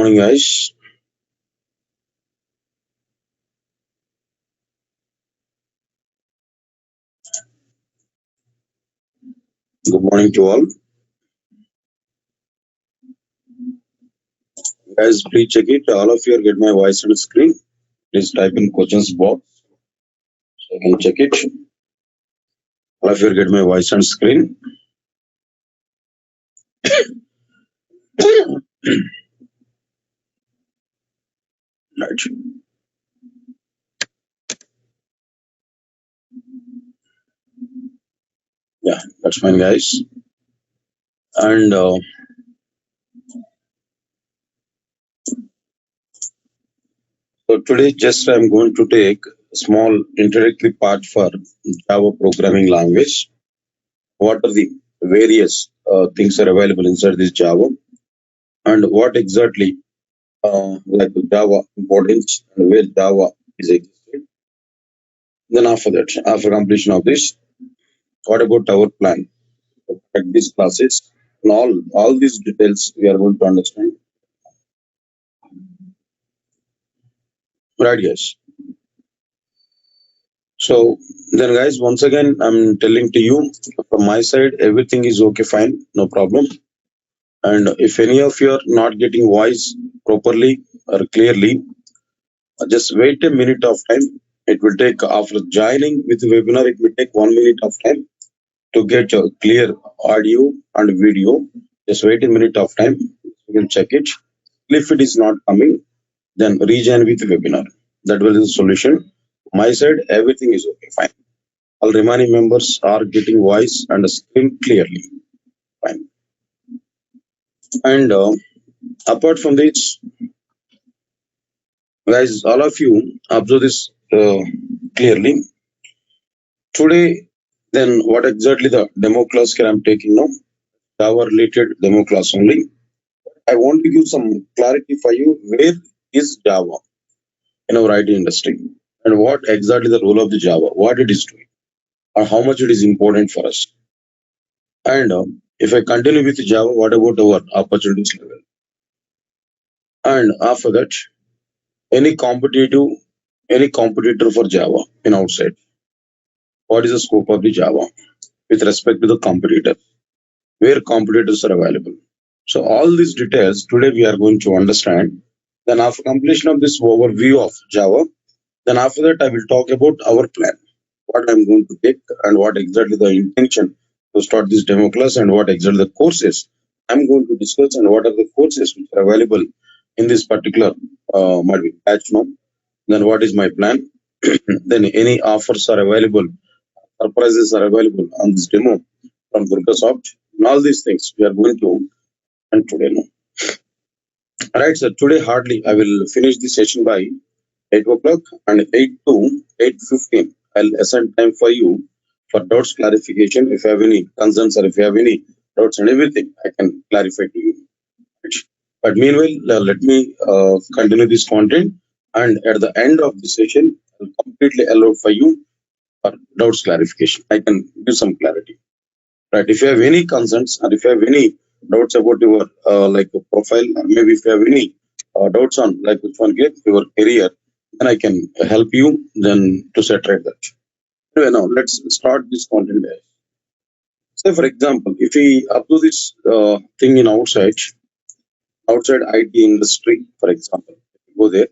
morning, guys. Good morning to all. Guys, please check it. All of you are get my voice on the screen. Please type in questions box so I can check it. All of you are get my voice on screen. Right. Yeah, that's fine, guys. And so today, just I'm going to take a small introductory part for Java programming language. What are the various things are available inside this Java, and what exactly like Java importance and where Java is existed. Then after that, after completion of this, what about our plan at these classes? And all these details we are going to understand. Right, yes. So then guys, once again, I'm telling to you from my side, everything is okay, fine, no problem. And if any of you are not getting voice properly or clearly, just wait a minute of time. It will take after joining with the webinar, it will take 1 minute of time to get a clear audio and video. Just wait a minute of time. You can check it. If it is not coming, then rejoin with the webinar. That will be the solution. My side, everything is okay, fine. All remaining members are getting voice and screen clearly. Fine. And apart from this, guys, all of you observe this clearly. Today, then what exactly the demo class can I'm taking now? Java related demo class only. I want to give some clarity for you. Where is Java in our IT industry? And what exactly the role of the Java, what it is doing, or how much it is important for us. And if I continue with Java, what about our opportunities level? And after that, any competitive, any competitor for Java in outside. What is the scope of the Java with respect to the competitor? Where competitors are available? So all these details today we are going to understand. Then after completion of this overview of Java, then after that I will talk about our plan, what I'm going to take and what exactly the intention to start this demo class and what exactly the courses I'm going to discuss and what are the courses which are available in this particular batch now. Then what is my plan? Then any offers are available, surprises are available on this demo from Durgasoft. And all these things we are going to and today now. Alright, so today hardly I will finish the session by 8 o'clock and 8 to 8:15. I'll assign time for you for doubts clarification. If you have any concerns or if you have any doubts and everything, I can clarify to you. But meanwhile, let me continue this content and at the end of the session, I'll completely allow for you for doubts clarification. I can give some clarity. Right. If you have any concerns or if you have any doubts about your like profile, or maybe if you have any doubts on like which one get your career, then I can help you then to set right that. Anyway, now let's start this content. Guys. Say for example, if we upload this thing in outside IT industry, for example, go there.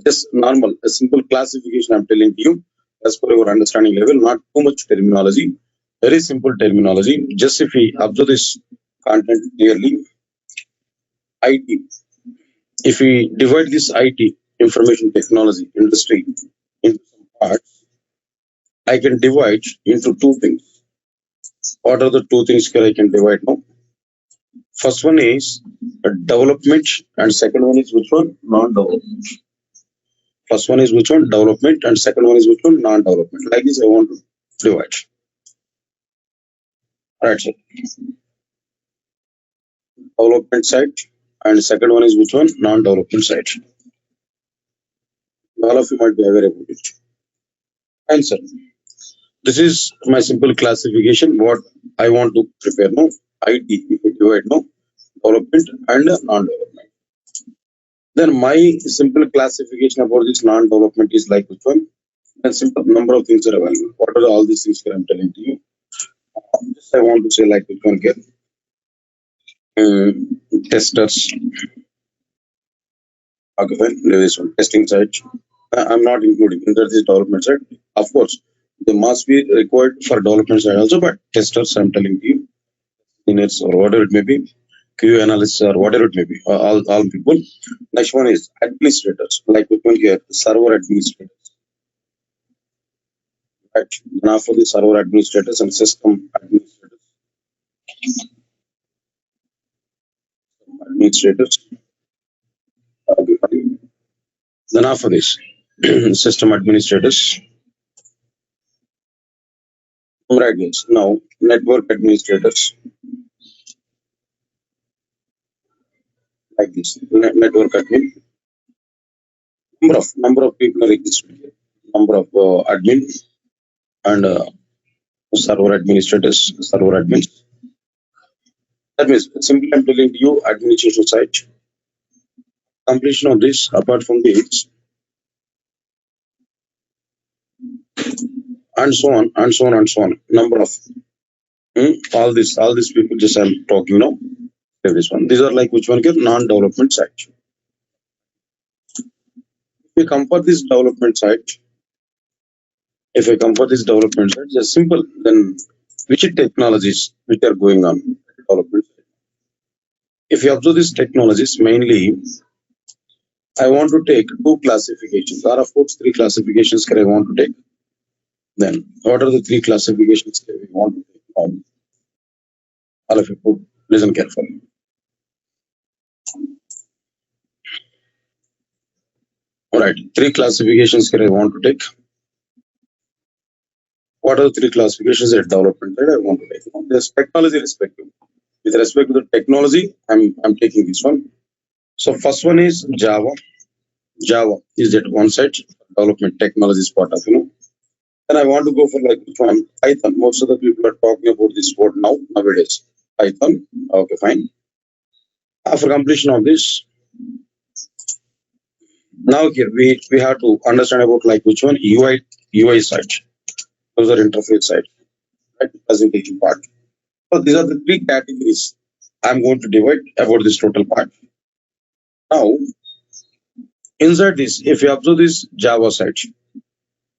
Just normal, a simple classification I'm telling you as per your understanding level, not too much terminology. Very simple terminology. Just if we observe this content clearly, IT. If we divide this IT, information technology industry, into some parts, I can divide into two things. What are the two things that I can divide now? First one is development, and second one is which one? Non-development. First one is which one? Development, and second one is which one? Non-development. Like this, I want to divide. Alright, so development side, and second one is which one? Non-development side. All of you might be aware about it. Answer. This is my simple classification. What I want to prepare now. IT, if you divide now, development and non-development. Then my simple classification about this non-development is like which one? And simple number of things are available. What are all these things that I'm telling to you? Just I want to say like which one here. Testers. Okay, fine. There is one testing site. I'm not including in this development side. Of course, they must be required for development side also, but testers, I'm telling you, engineers or whatever it may be, QA analysts or whatever it may be, all people. Next one is administrators, like we can here, server administrators. Right. Now for the server administrators and system administrators. Okay, fine. Then after this, system administrators. Right, guys. Now network administrators, like this. Network admin. Number of people are existing here. Number of admin and server administrators, server admins. That means simply I'm telling you administration side. Completion of this, apart from this, and so on and so on and so on. Number of all these people just I'm talking now. This one. These are like which one get non-development side. If we compare this development side, just simple. Then which technologies which are going on development side. If you observe these technologies, mainly I want to take two classifications. There are of course three classifications that I want to take. Then what are the three classifications that we want to take? All of you put, listen carefully. All right, three classifications that I want to take. What are the three classifications at development that I want to take? There's technology respective. With respect to the technology, I'm taking this one. So first one is Java. Java is at one side development technology is part of Then I want to go for like which one? Python. Most of the people are talking about this word nowadays. Python. Okay, fine. After completion of this, now here we have to understand about like which one UI side, user interface side, right? Presentation part. So these are the three categories I'm going to divide about this total part. Now inside this, if you observe this Java side,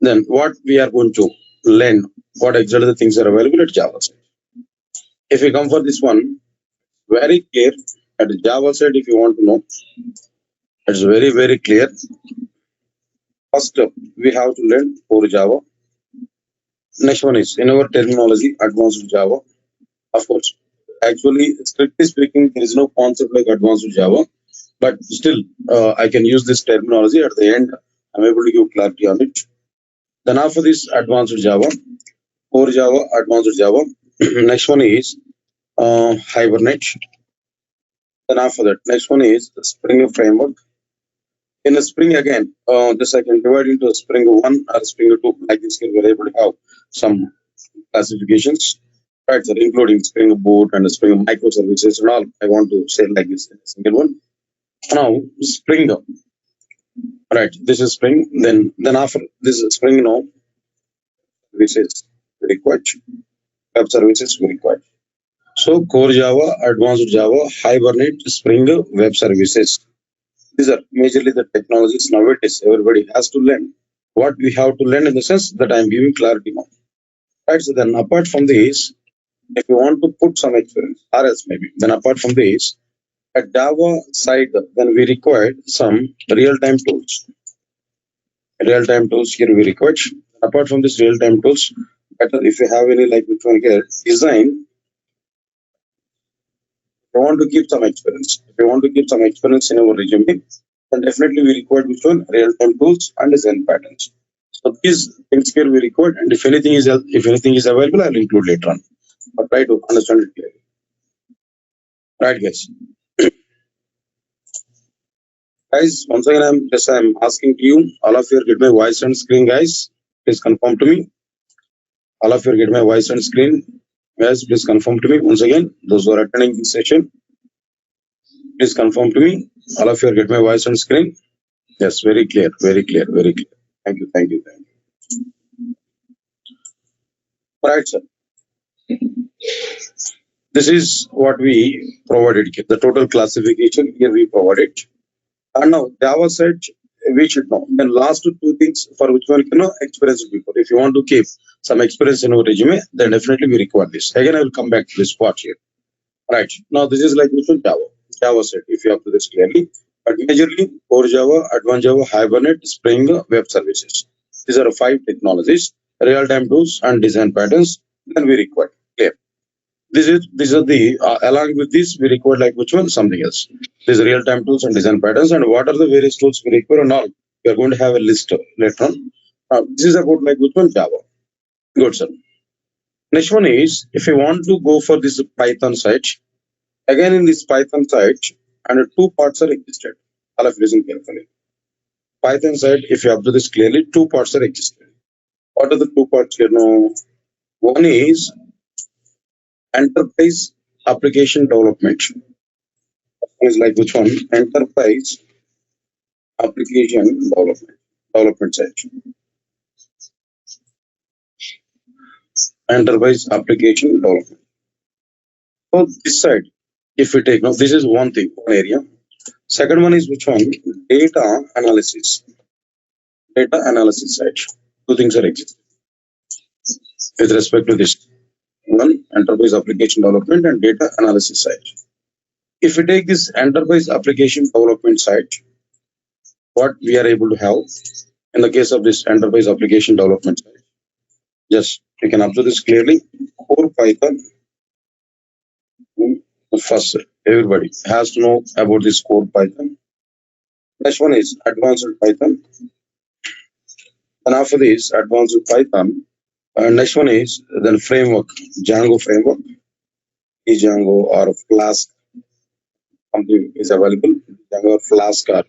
then what we are going to learn, what exactly the things are available at Java side. If you come for this one, very clear at the Java side, if you want to know, it's very, very clear. First, we have to learn core Java. Next one is in our terminology, advanced Java. Of course, actually, strictly speaking, there is no concept like advanced Java, but still, I can use this terminology at the end. I'm able to give clarity on it. Then after this, advanced Java, core Java, advanced Java. Next one is Hibernate. Then after that, next one is Spring Framework. In a Spring again, this I can divide into Spring 1 or Spring 2. Like this, we're able to have some classifications, right? So including Spring Boot and Spring microservices and all. I want to say like this in a single one. Now Spring, right? This is Spring. Then after this is Spring now, services required, web services required. So core Java, advanced Java, Hibernate, Spring, web services. These are majorly the technologies nowadays. Everybody has to learn. What we have to learn in the sense that I'm giving clarity now. Right. So then apart from this, if you want to put some experience, or else maybe, then apart from this, at Java side, then we required some real-time tools. Real-time tools here we required. Apart from this real-time tools, better if you have any like which one here, design. If you want to keep some experience, if you want to keep some experience in our resume, then definitely we require which one? Real-time tools and design patterns. So these things here we record, and if anything is available, I'll include later on. But try to understand it clearly. Right, guys. Guys, once again, I'm asking to you, all of you get my voice and screen, guys. Please confirm to me. All of you get my voice and screen, guys. Please confirm to me once again. Those who are attending this session, Please confirm to me. All of you are get my voice on screen. Yes, very clear, very clear, very clear. Thank you, thank you, thank you. Right, sir. This is what we provided. The total classification here we provided. And now Java side we should know. Then last two things for which one experienced people. If you want to keep some experience in your resume, then definitely we require this. Again, I will come back to this part here. Right. Now this is like which one Java. Java set, if you have to this clearly. But majorly core Java, advanced Java, Hibernate, Spring, web services. These are five technologies, real-time tools and design patterns. Then we require. Clear. These are the along with this we require like which one something else. These are real-time tools and design patterns, and what are the various tools we require and all. We are going to have a list later on. This is about like which one Java. Good sir. Next one is if you want to go for this Python site. Again, in this Python site, and two parts are existed. All of you listen carefully. Python site, if you observe this clearly, two parts are existed. What are the two parts here now? One is enterprise application development. One is like which one? Enterprise application development side. Enterprise application development. So this side, if we take now, this is one thing, one area. Second one is which one? Data analysis. Data analysis side. Two things are existing with respect to this one, enterprise application development and data analysis side. If we take this enterprise application development side, what we are able to have in the case of this enterprise application development side, just you can observe this clearly. Core Python. First, everybody has to know about this core Python. Next one is advanced Python. And after this, advanced Python. Next one is then framework, Django framework. Django or Flask something is available. Django or Flask or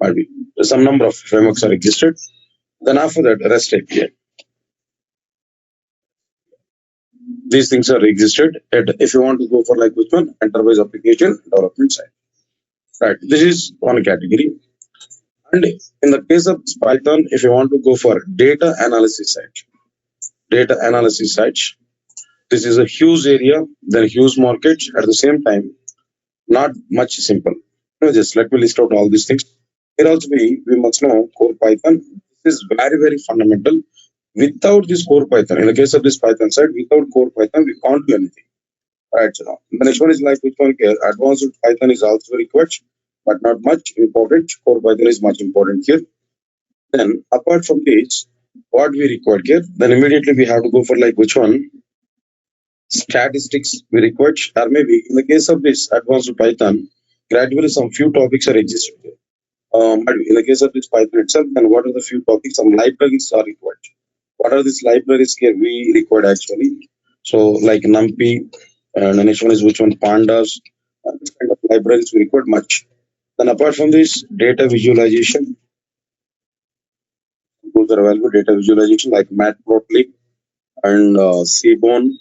might be. Some number of frameworks are existed. Then after that, REST API. These things are existed. If you want to go for like which one, enterprise application development side. Right. This is one category. And in the case of Python, if you want to go for data analysis side, this is a huge area, then huge market at the same time, not much simple. Just let me list out all these things. Here also we must know core Python. This is very, very fundamental. Without this core Python, in the case of this Python side, without core Python, we can't do anything. Right. So now, the next one is like which one here? Advanced Python is also required, but not much important. Core Python is much important here. Then apart from this, what we require here, then immediately we have to go for like which one? Statistics we require, or maybe in the case of this advanced Python, gradually some few topics are existing here. But in the case of this Python itself, then what are the few topics? Some libraries are required. What are these libraries here we required actually? So like NumPy, and the next one is which one? Pandas. This kind of libraries we required much. Then apart from this, data visualization. Those are available. Data visualization like Matplotlib and Seaborn.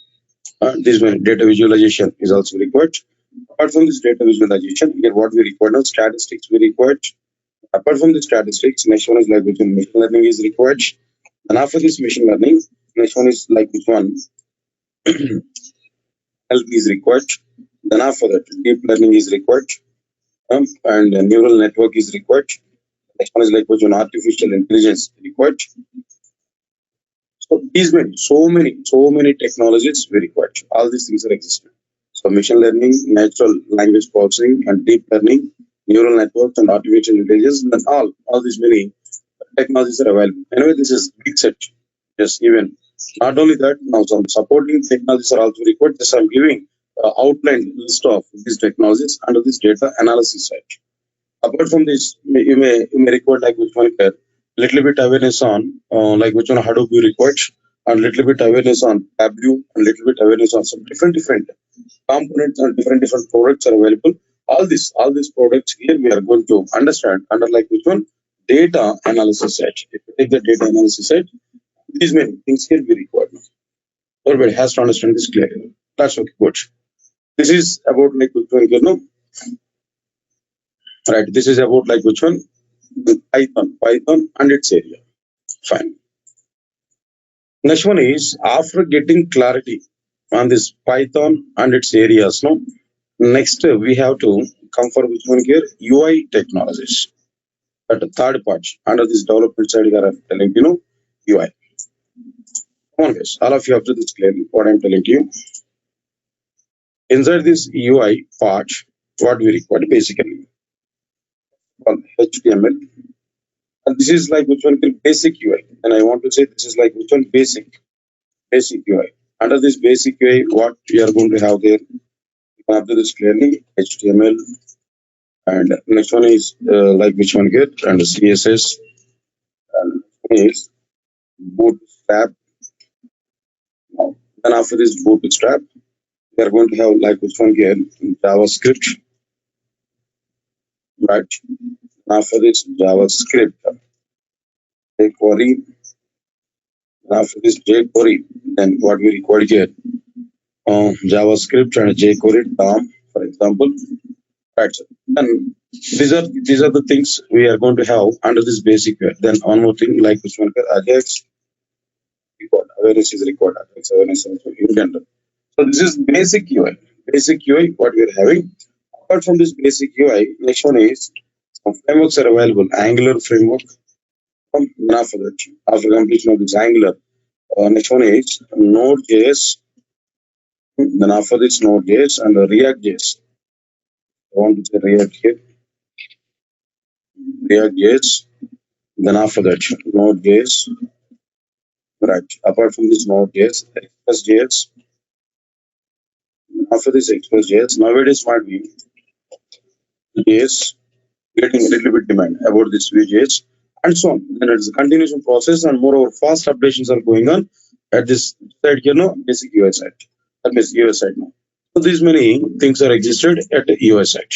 This one, data visualization is also required. Apart from this data visualization, here what we require now, statistics we required. Apart from the statistics, next one is like which one? Machine learning is required. And after this machine learning, next one is like which one? NLP is required. Then after that, deep learning is required. And neural network is required. Next one is like which one? Artificial intelligence required. So these many, so many technologies we required. All these things are existing. So machine learning, natural language processing, and deep learning, neural networks, and artificial intelligence, and all these many technologies are available. Anyway, this is big set. Yes, even not only that, now some supporting technologies are also required. Just I'm giving outline list of these technologies under this data analysis side. Apart from this, you may require like which one here, little bit awareness on like which one Hadoop you required, and little bit awareness on Tableau, and little bit awareness on some different components and different products are available. All these products here we are going to understand under like which one? Data analysis side. If you take the data analysis side, these many things here we require. Everybody has to understand this clearly. That's okay, good. This is about like which one, Right. This is about like which one? Python and its area. Fine. Next one is after getting clarity on this Python and its areas. No. Next, we have to come for which one here? UI technologies. At the third part, under this development side, we are telling UI. Come on, guys. All of you have to this clearly. What I'm telling to you. Inside this UI part, what we require basically called HTML. And this is like which one basic UI. And I want to say this is like which one basic UI. Under this basic UI, what we are going to have there, you can have to this clearly HTML, and next one is like which one here, and CSS, and is bootstrap. Now, then after this bootstrap, we are going to have like which one here, JavaScript, right? After this JavaScript, jQuery, and after this jQuery, then what we require here, JavaScript and jQuery DOM, for example, right? Then these are the things we are going to have under this basic way. Then one more thing like which one, Ajax record awareness is required. Ajax awareness also in general. So this is basic UI. Basic UI what we are having. Apart from this basic UI, next one is some frameworks are available. Angular framework. Then after that, after completion of this Angular, next one is Node.js. Then after this Node.js and React.js. I want to say React here. React.js. Then after that, Node.js. Right. Apart from this Node.js, Express.js. After this Express.js, nowadays might be JS getting a little bit demand about this Vue.js and so on. Then it's a continuation process, and moreover, fast updations are going on at this side, basic UI side. That means UI side now. So these many things are existed at the UI side.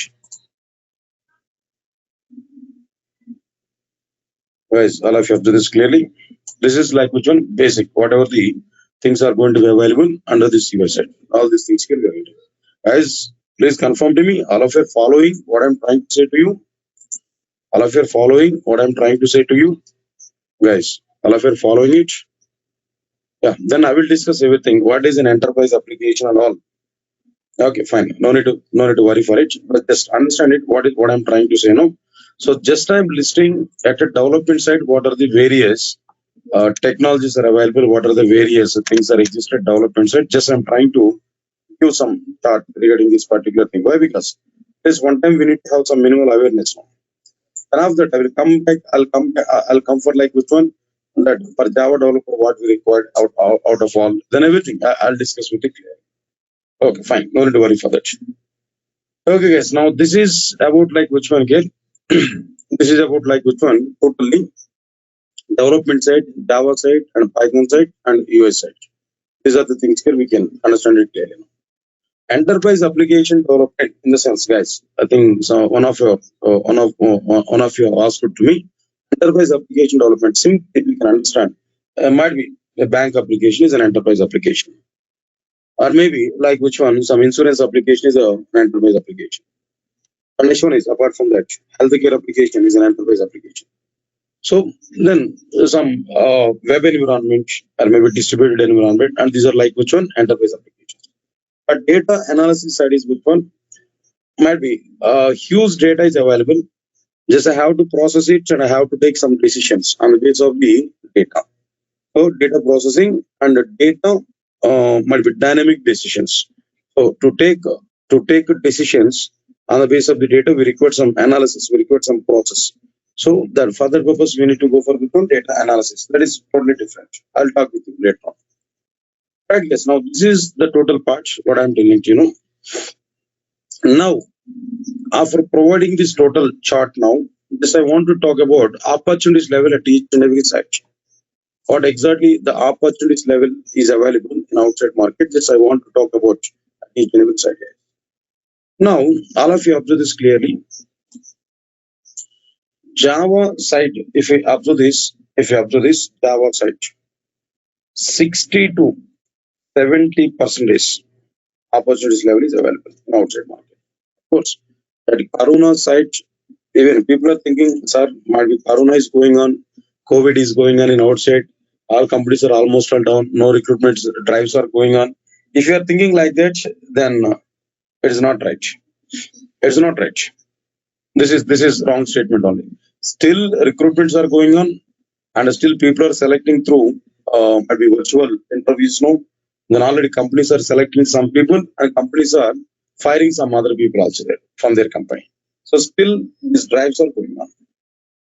Guys, all of you have to this clearly. This is like which one? Basic. Whatever the things are going to be available under this UI side. All these things can be available. Guys, please confirm to me. All of you are following what I'm trying to say to you. All of you are following what I'm trying to say to you. Guys, all of you are following it. Yeah, then I will discuss everything. What is an enterprise application and all. Okay, fine. No need to worry for it. But just understand it. What I'm trying to say, no. So just I'm listing at a development side. What are the various technologies are available? What are the various things that exist at development side? Just I'm trying to give some thought regarding this particular thing. Why? Because this one time we need to have some minimal awareness now. And after that, I will come back. I'll come for like which one that for Java developer what we required out of all. Then everything I'll discuss with it. Okay, fine. No need to worry for that. Okay, guys. Now this is about like which one again? This is about like which one? Totally development side, Java side, and Python side, and UI side. These are the things here we can understand it clearly. Enterprise application development in the sense, guys. I think so. One of you have asked it to me. Enterprise application development. Simply we can understand. Might be a bank application is an enterprise application, or maybe like which one? Some insurance application is an enterprise application. And next one is apart from that, healthcare application is an enterprise application. So then some web environment or maybe distributed environment, and these are like which one? Enterprise applications. But data analysis side is which one? Might be huge data is available. Just I have to process it and I have to take some decisions on the basis of the data. So data processing and the data might be dynamic decisions. So to take decisions on the basis of the data, we require some analysis, we require some process. So that for that purpose, we need to go for the data analysis. That is totally different. I'll talk with you later on. Right, yes. Now this is the total part. What I'm telling you. Now, after providing this total chart, now this I want to talk about opportunities level at each and every site. What exactly the opportunities level is available in outside market? This I want to talk about at each and every site. Now, all of you observe this clearly. Java side, if you observe this Java side, 60 to 70% opportunities level is available in outside market. Of course, at Karuna side, Even people are thinking, sir, might be Corona is going on, COVID is going on in outside, all companies are almost all down, no recruitment drives are going on. If you are thinking like that, then it is not right. It's not right. This is wrong statement only. Still recruitments are going on, and still people are selecting through maybe virtual interviews now. Then already companies are selecting some people, and companies are firing some other people also there from their company. So still these drives are going on.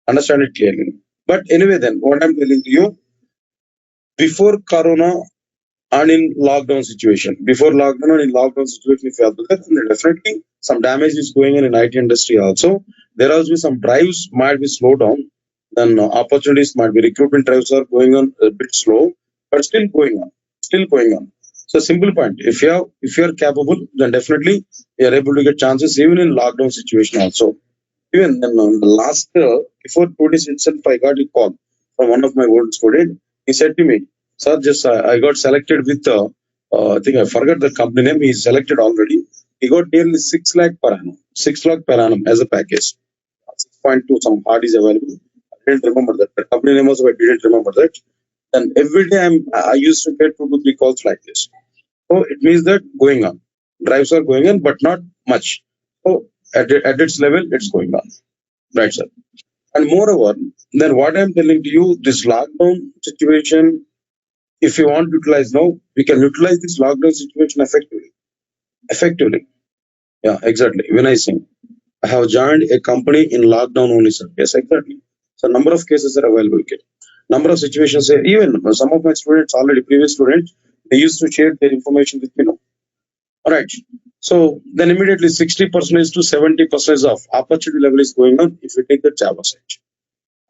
Understand it clearly. But anyway, then what I'm telling to you, before Corona and in lockdown situation, before lockdown and in lockdown situation, if you have that, then definitely some damage is going on in IT industry also. There also be some drives might be slowed down. Then opportunities might be recruitment drives are going on a bit slow, but still going on, still going on. So simple point: if you are capable, then definitely you are able to get chances even in lockdown situation also. Even then, the last before 2 days itself, I got a call from one of my old students. He said to me, "Sir, just I got selected with I think I forgot the company name. He's selected already. He got nearly 6 lakh per annum, 6 lakh per annum as a package. 6.2 some hard is available. I didn't remember that. The company name also I didn't remember that. And every day I used to get 2 to 3 calls like this. So it means that going on. Drives are going on, but not much. So at its level, it's going on. Right, sir. And moreover, then what I'm telling to you, this lockdown situation, if you want to utilize now, we can utilize this lockdown situation effectively. Effectively. Yeah, exactly. When I Singh, I have joined a company in lockdown only, sir. Yes, exactly. So number of cases are available. Okay. Number of situations, even some of my students, already previous students, they used to share their information with me. No? All right. So then immediately 60% to 70% of opportunity level is going on if you take the Java side.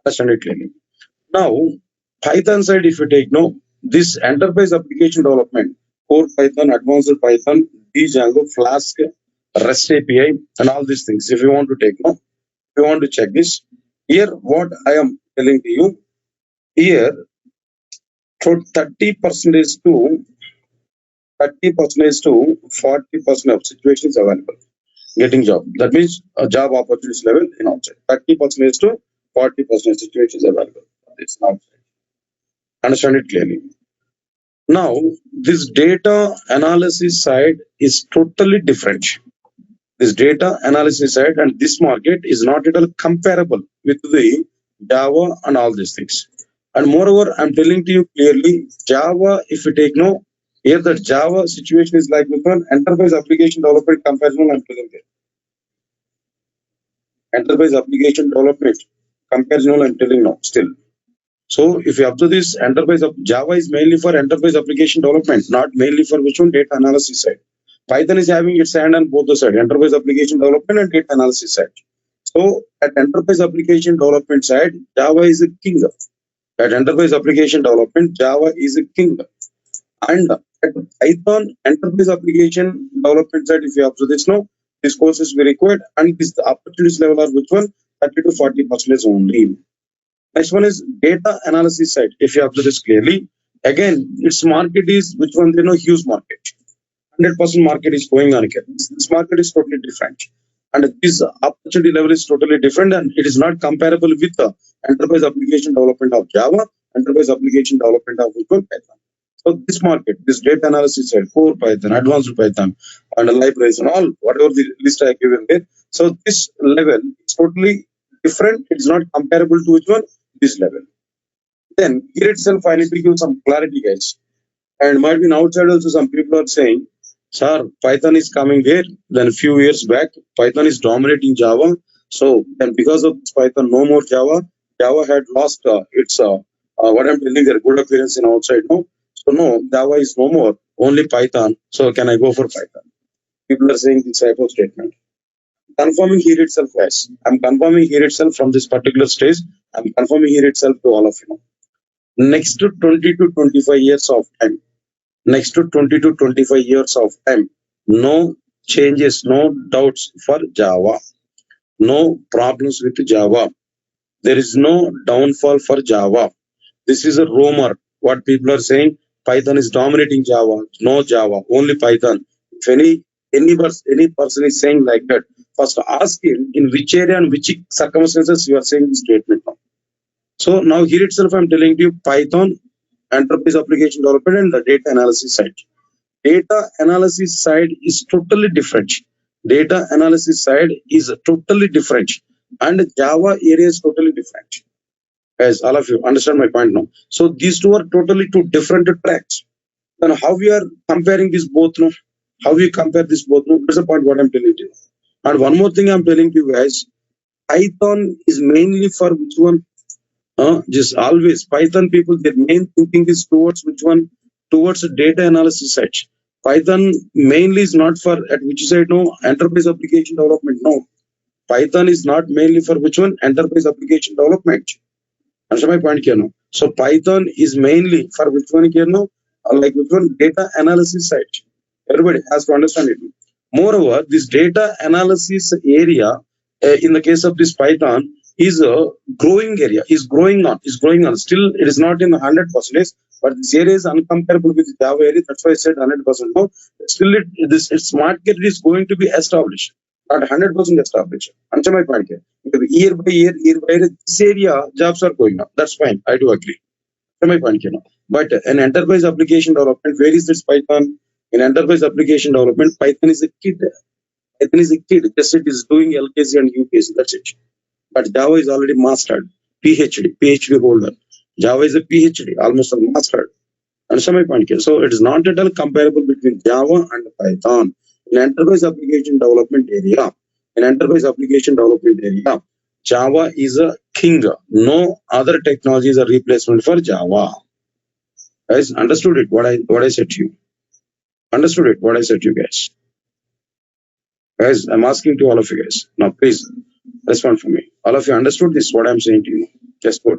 Understand it clearly. Now, Python side, if you take no, this enterprise application development, core Python, advanced Python, Django, Flask, REST API, and all these things. If you want to take no, if you want to check this, here what I am telling to you, here 30% to 30% to 40% of situations available getting job. That means a job opportunities level in outside. 30% to 40% situations available. It's now understand it clearly. Now, this data analysis side is totally different. This data analysis side and this market is not at all comparable with the Java and all these things. And moreover, I'm telling to you clearly, Java, if you take no, here the Java situation is like with an enterprise application development comparison. I'm telling you, enterprise application development comparison. I'm telling now still. So if you observe this, enterprise of Java is mainly for enterprise application development, not mainly for which one data analysis side. Python is having its hand on both the side, enterprise application development and data analysis side. So at enterprise application development side, Java is a king. At enterprise application development, Java is a king. And at Python enterprise application development side, if you observe this now, this course is very required and this the opportunities level are which one? 30 to 40% only. Next one is data analysis side. If you observe this clearly, again, its market is which one? They know huge market. 100% market is going on here. This market is totally different. And this opportunity level is totally different and it is not comparable with the enterprise application development of Java, enterprise application development of Python. So this market, this data analysis side, core Python, advanced Python, and libraries and all, whatever the list I given there. So this level is totally different. It's not comparable to which one? This level. Then here itself, I need to give some clarity, guys. And might be outside also some people are saying, sir, Python is coming here. Then a few years back, Python is dominating Java. So then because of this Python, no more Java. Java had lost its what I'm telling their good appearance in outside. No, so no, Java is no more. Only Python. So can I go for Python? People are saying this type of statement. Confirming here itself, guys. I'm confirming here itself from this particular stage. I'm confirming here itself to all of you. Next to 20 to 25 years of time. Next to 20 to 25 years of time. No changes, no doubts for Java. No problems with Java. There is no downfall for Java. This is a rumor. What people are saying, Python is dominating Java. No Java, only Python. If any person is saying like that, first ask him in which area and which circumstances you are saying this statement now. So now here itself I'm telling you Python, enterprise application development and the data analysis side. Data analysis side is totally different. Data analysis side is totally different. And Java area is totally different. Guys, all of you understand my point now. So these two are totally two different tracks. Then how we are comparing this both now? How we compare this both now? That's the point what I'm telling you. And one more thing I'm telling you guys, Python is mainly for which one? Just always Python people, their main thinking is towards which one? Towards the data analysis side. Python mainly is not for at which side no enterprise application development. No, Python is not mainly for which one? Enterprise application development. Understand my point here now. So Python is mainly for which one here now? Like which one? Data analysis side. Everybody has to understand it. Moreover, this data analysis area, in the case of this Python, is a growing area, is growing on. Still, it is not in 100%, but this area is uncomparable with Java area. That's why I said 100%. No, still, its market is going to be established, not 100% established. Answer my point here. Because year by year, this area jobs are going up. That's fine. I do agree. Answer my point here. But an enterprise application development, where is this Python? In enterprise application development, Python is a kid. Python is a kid. Just it is doing LKC and UKC. That's it. But Java is already mastered. PhD holder. Java is a PhD, almost a mastered. Understand my point here? So it is not at all comparable between Java and Python. In enterprise application development area, Java is a king. No other technologies are replacement for Java. Guys, understood it? What I said to you. Understood it? What I said to you guys. Guys, I'm asking to all of you guys. Now, please respond for me. All of you understood this? What I'm saying to you? Just good.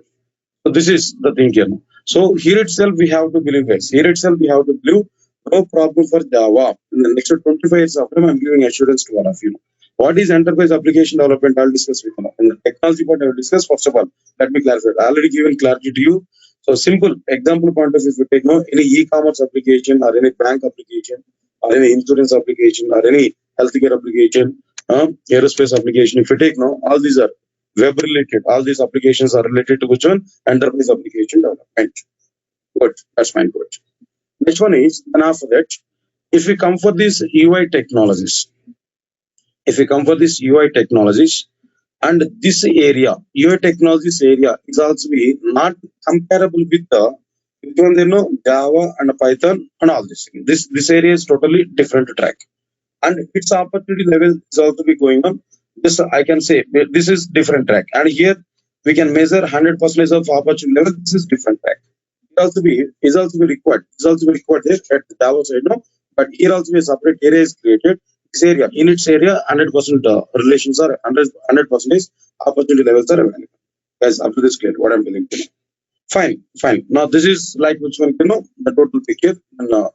So this is the thing here. So here itself we have to believe, guys. Here itself we have to believe. No problem for Java. In the next 25 years after, I'm giving assurance to all of you. What is enterprise application development? I'll discuss with you. In the technology part, I will discuss. First of all, let me clarify. I already given clarity to you. So simple example point of view, if you take no any e-commerce application or any bank application or any insurance application or any healthcare application, aerospace application, if you take no, all these are web related. All these applications are related to which one? Enterprise application development. Good. That's fine. Good. Next one is, and after that, if we come for these UI technologies, and this area, UI technologies area is also be not comparable with the which one they know Java and Python and all this. This area is totally different track, and its opportunity level is also be going on. This I can say this is different track, and here we can measure 100% of opportunity level. This is different track. Is also be required. Is also be required there at the Java side now, but here also a separate area is created. This area, in its area, 100% relations are 100% opportunity levels are available. Guys, up to this clear what I'm telling you. Fine, fine. Now this is like which one, the total picture and a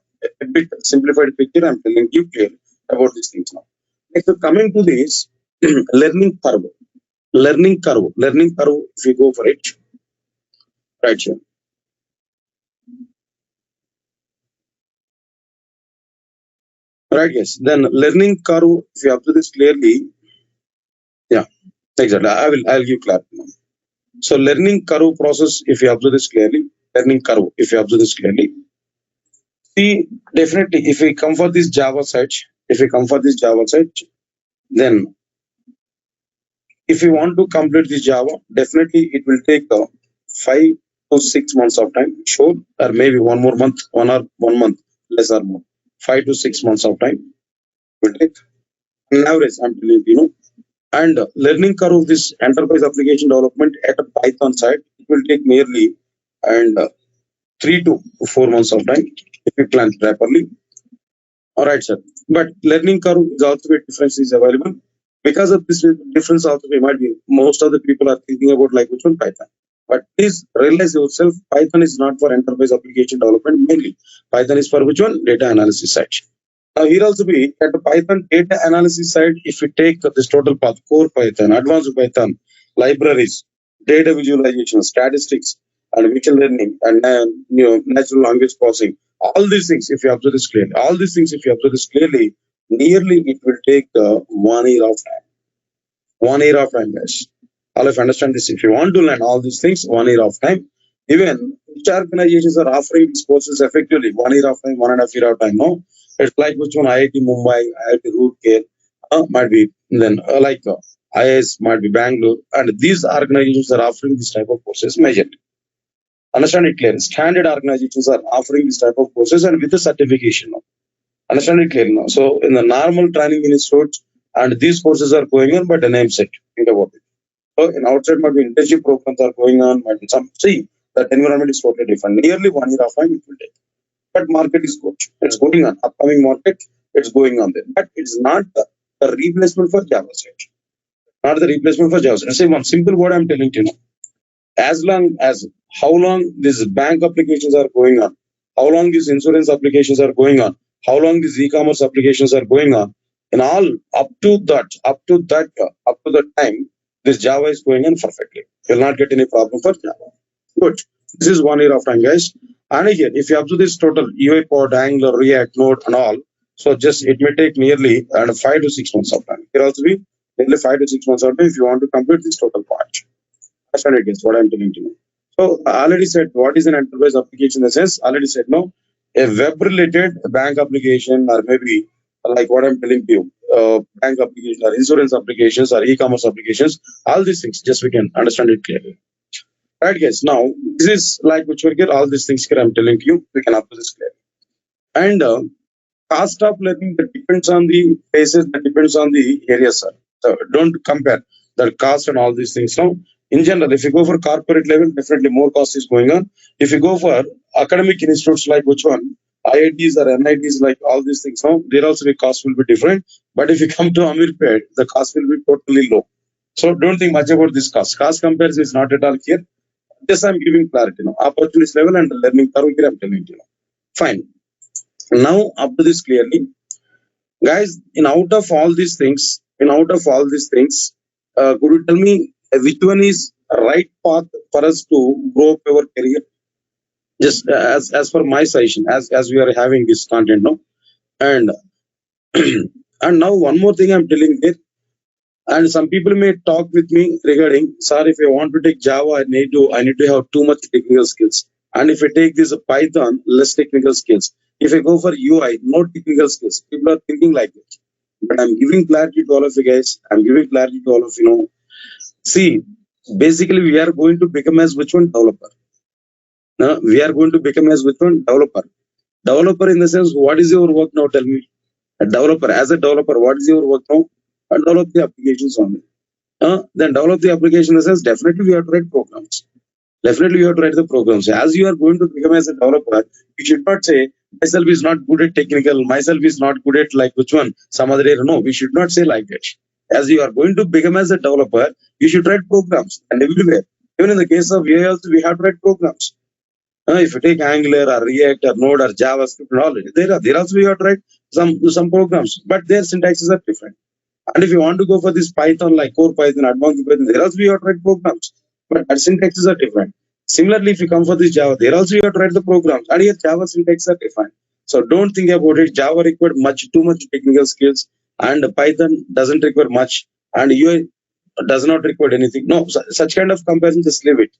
bit simplified picture. I'm telling you clearly about these things now. Next, so coming to this learning curve. Learning curve. If you go for it, right here. Right, yes. Then learning curve, if you observe this clearly, yeah, exactly. I'll give clarity now. So learning curve process, if you observe this clearly, see, definitely if we come for this Java site, then if you want to complete this Java, definitely it will take 5 to 6 months of time, sure, or maybe one month, less or more. 5 to 6 months of time will take. On average, I'm telling you, and learning curve of this enterprise application development at a Python side, it will take nearly and 3 to 4 months of time if you plan properly. All right, sir. But learning curve is also a difference is available. Because of this difference, also we might be most of the people are thinking about like which one Python. But please realize yourself, Python is not for enterprise application development mainly. Python is for which one? Data analysis side. Now here also be at the Python data analysis side, if we take this total path, core Python, advanced Python, libraries, data visualization, statistics, and machine learning, and natural language processing, all these things, if you observe this clearly, Nearly it will take 1 year of time. 1 year of time, guys. All of you understand this. If you want to learn all these things, 1 year of time. Even which organizations are offering these courses effectively, 1 year of time, 1.5 year of time. No, it's like which one IIT Mumbai, IIT Roorkee, might be then IIS, might be Bangalore, and these organizations are offering this type of courses majorly. Understand it clearly. Standard organizations are offering this type of courses and with the certification. No? Understand it clearly now. So in the normal training institutes, and these courses are going on, but the name set. Think about it. So in outside might be internship programs are going on, might be some see that environment is totally different. Nearly 1 year of time it will take. But market is good. It's going on. Upcoming market, it's going on there. But it's not the replacement for Java set. Not the replacement for Java set. Say one simple word I'm telling you now. As long as how long these bank applications are going on, how long these insurance applications are going on, how long these e-commerce applications are going on, and all up to that time, this Java is going on perfectly. You'll not get any problem for Java. Good. This is 1 year of time, guys. And again, if you observe this total UiPod, Angular, React, Node, and all, so just it may take nearly 5 to 6 months of time. Here also be nearly 5 to 6 months of time if you want to complete this total part. That's what it is, what I'm telling you. So I already said what is an enterprise application in the sense, already said no. A web related bank application or maybe like what I'm telling you, bank application or insurance applications or e-commerce applications, all these things, just we can understand it clearly. Right guys, now this is like which will get all these things here I'm telling you, we can apply this clearly. And cost of learning that depends on the phases, that depends on the areas, sir. So don't compare the cost and all these things. Now, in general, if you go for corporate level, definitely more cost is going on. If you go for academic institutes like which one, IITs or NITs, like all these things, now there also the cost will be different. But if you come to Amirpet, the cost will be totally low. So don't think much about this cost. Cost comparison is not at all here. Just I'm giving clarity now. Opportunities level and learning curve here I'm telling you. Fine. Now up to this clearly, guys. In out of all these things, could you tell me which one is a right path for us to grow up our career? Just as per my suggestion, as we are having this content now, and and now one more thing I'm telling here. And some people may talk with me regarding, sir, if I want to take Java, I need to have too much technical skills. And if I take this Python, less technical skills. If I go for UI, no technical skills. People are thinking like this. But I'm giving clarity to all of you guys. I'm giving clarity to all of you know. See, basically we are going to become as which one developer. We are going to become as which one developer. Developer in the sense, what is your work now? Tell me. A developer, as a developer, what is your work now? Develop the applications only. Then develop the application in the sense, definitely we have to write programs. Definitely you have to write the programs. As you are going to become as a developer, you should not say, myself is not good at technical, myself is not good at like which one, some other area. No, we should not say like that. As you are going to become as a developer, you should write programs and everywhere. Even in the case of AI also, we have to write programs. If you take Angular or React or Node or JavaScript and all, there also we have to write some programs, but their syntaxes are different. And if you want to go for this Python, like core Python, advanced Python, there also we have to write programs, but our syntaxes are different. Similarly, if you come for this Java, there also you have to write the programs, and here Java syntaxes are different. So don't think about it. Java required too much technical skills, and Python doesn't require much, and UI does not require anything. No, such kind of comparison, just leave it.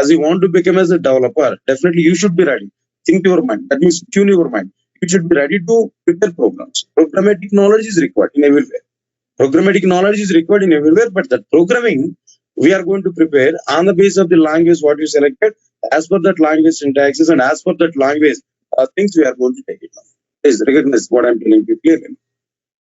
As you want to become as a developer, definitely you should be ready. Think your mind. That means tune your mind. You should be ready to prepare programs. Programmatic knowledge is required in everywhere. Programmatic knowledge is required in everywhere, but the programming we are going to prepare on the basis of the language what you selected, as per that language syntaxes and as per that language things we are going to take it now. Please recognize what I'm telling you clearly.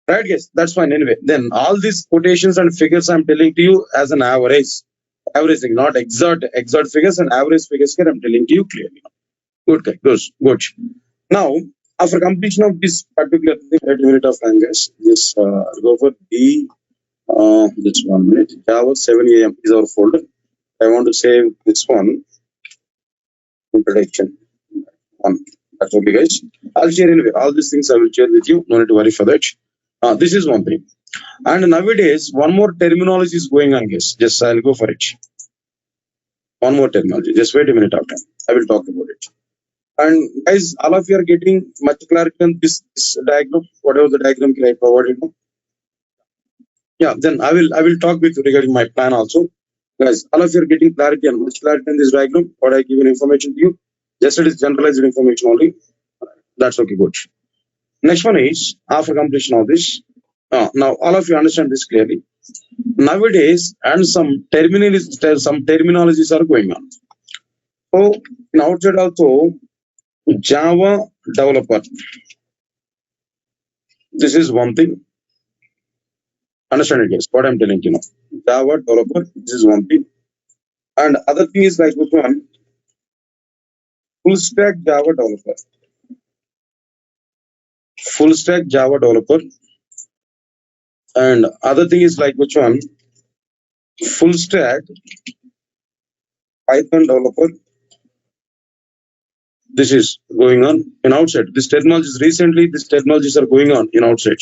Right, guys? That's fine. Anyway, then all these quotations and figures I'm telling to you as an averaging, not exact figures and average figures here I'm telling to you clearly. Good, guys. Good. Now, after completion of this particular thing, wait a minute of time, guys. Just go for the this 1 minute. Java 7 a.m. is our folder. I want to save this one. Introduction. That's okay, guys. I'll share anyway. All these things I will share with you. No need to worry for that. This is one thing. And nowadays, one more terminology is going on, guys. Just I'll go for it. One more terminology. Just wait a minute after. I will talk about it. And guys, all of you are getting much clarity on this diagram, whatever the diagram I provided. Yeah, then I will talk with you regarding my plan also. Guys, all of you are getting clarity and much clarity on this diagram. What I given information to you, just it is generalized information only. That's okay, good. Next one is after completion of this. Now all of you understand this clearly. Nowadays, and some terminologies are going on. So in outside also, Java developer. This is one thing. Understand it, guys. What I'm telling you now. Java developer. This is one thing. And other thing is like which one? Full stack Java developer. Full stack Java developer. And other thing is like which one? Full stack Python developer. This is going on in outside. These technologies are going on in outside.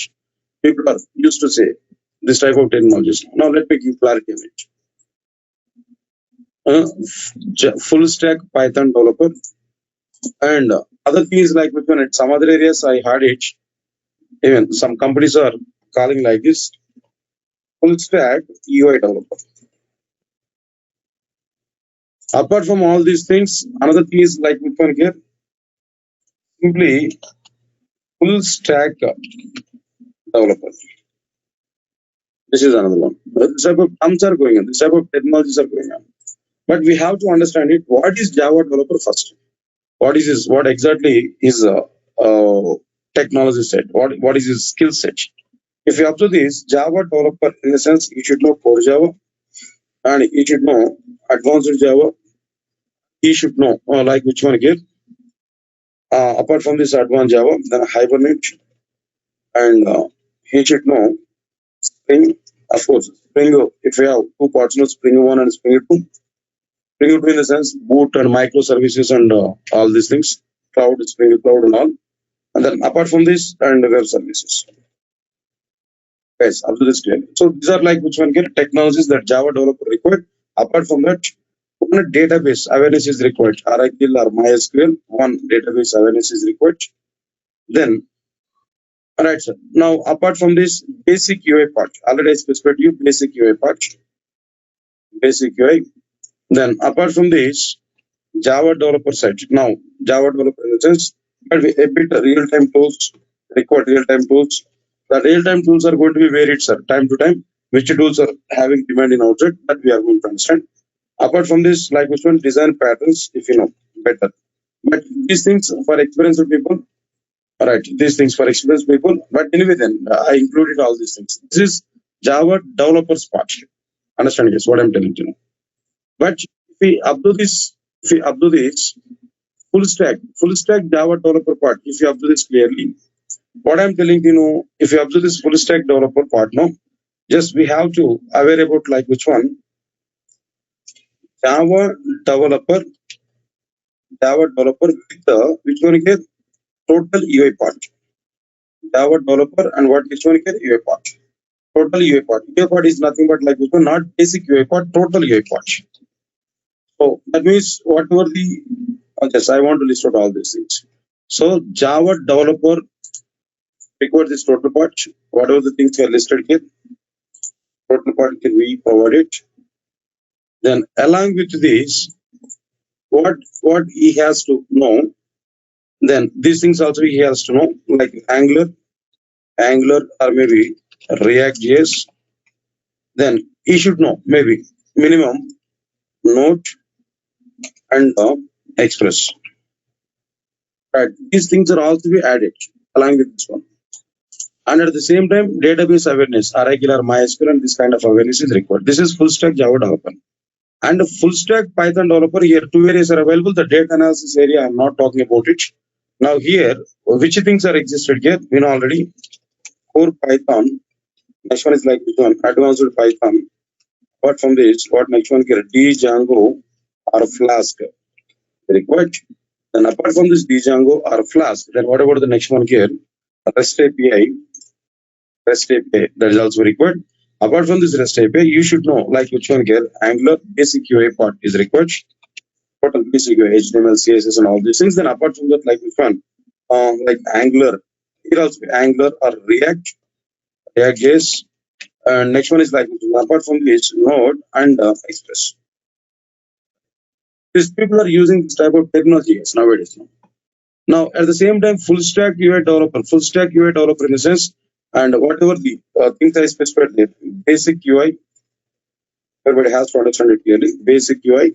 People are used to say this type of technologies. Now let me give clarity on it. Full stack Python developer. And other thing is like which one? At some other areas I had it. Even some companies are calling like this full stack UI developer. Apart from all these things, another thing is like which one here? Simply full stack developer. This is another one. This type of terms are going on. This type of technologies are going on. But we have to understand it. What is Java developer first? What is his? What exactly is technology set? What is his skill set? If you observe this, Java developer, in the sense, you should know core Java, and you should know advanced Java. He should know like which one again. Apart from this advanced Java, then Hibernate, and he should know Spring. Of course, Spring. If you have two parts, no Spring 1 and Spring 2. Spring 2 in the sense boot and microservices and all these things, cloud, Spring Cloud and all. And then apart from this, and web services. Yes, up to this clear. So these are like which one get technologies that Java developer required. Apart from that, one database awareness is required. Oracle or MySQL, one database awareness is required. Then, all right, sir. Now, apart from this, basic UI part. Already I specified you basic UI part. Basic UI. Then, apart from this, Java developer side. Now, Java developer in the sense, but a bit real-time tools, required real-time tools. The real-time tools are going to be varied, sir, time to time. Which tools are having demand in outside, that we are going to understand. Apart from this, like which one, design patterns, if you know better. But these things for experienced people, all right, these things for experienced people. But anyway, then I included all these things. This is Java developers part. Understand this? What I'm telling you. But if we upload this full stack Java developer part, if you observe this clearly, what I'm telling you, if you observe this full stack developer part, no, just we have to aware about like which one, Java developer with the which one is total UI part. Java developer and what which one is UI part. Total UI part. UI part is nothing but like which one, not basic UI part, total UI part. So that means whatever the yes, I want to list out all these things. So Java developer record this total part, whatever the things are listed here, total part can be provided. Then along with this, what he has to know, then these things also he has to know, like Angular or maybe React.js. Then he should know maybe minimum Node and Express. Right, these things are all to be added along with this one. And at the same time, database awareness, Oracle or MySQL, and this kind of awareness is required. This is full stack Java developer. And full stack Python developer, here two areas are available. The data analysis area, I'm not talking about it. Now here, which things are existed here? We know already. Core Python. Next one is like which one? Advanced Python. Apart from this, what next one here? Django or Flask required. Then apart from this Django or Flask, then what about the next one here? REST API. REST API, that is also required. Apart from this REST API, you should know like which one here, Angular basic UI part is required. total basic HTML, CSS, and all these things. Then apart from that, like which one? Like Angular. Here also Angular or React JS. And next one is like apart from this, Node and Express. These people are using this type of technology nowadays. Now, at the same time, full stack UI developer in the sense, and whatever the things I specified there, basic UI, everybody has to understand it clearly. Basic UI.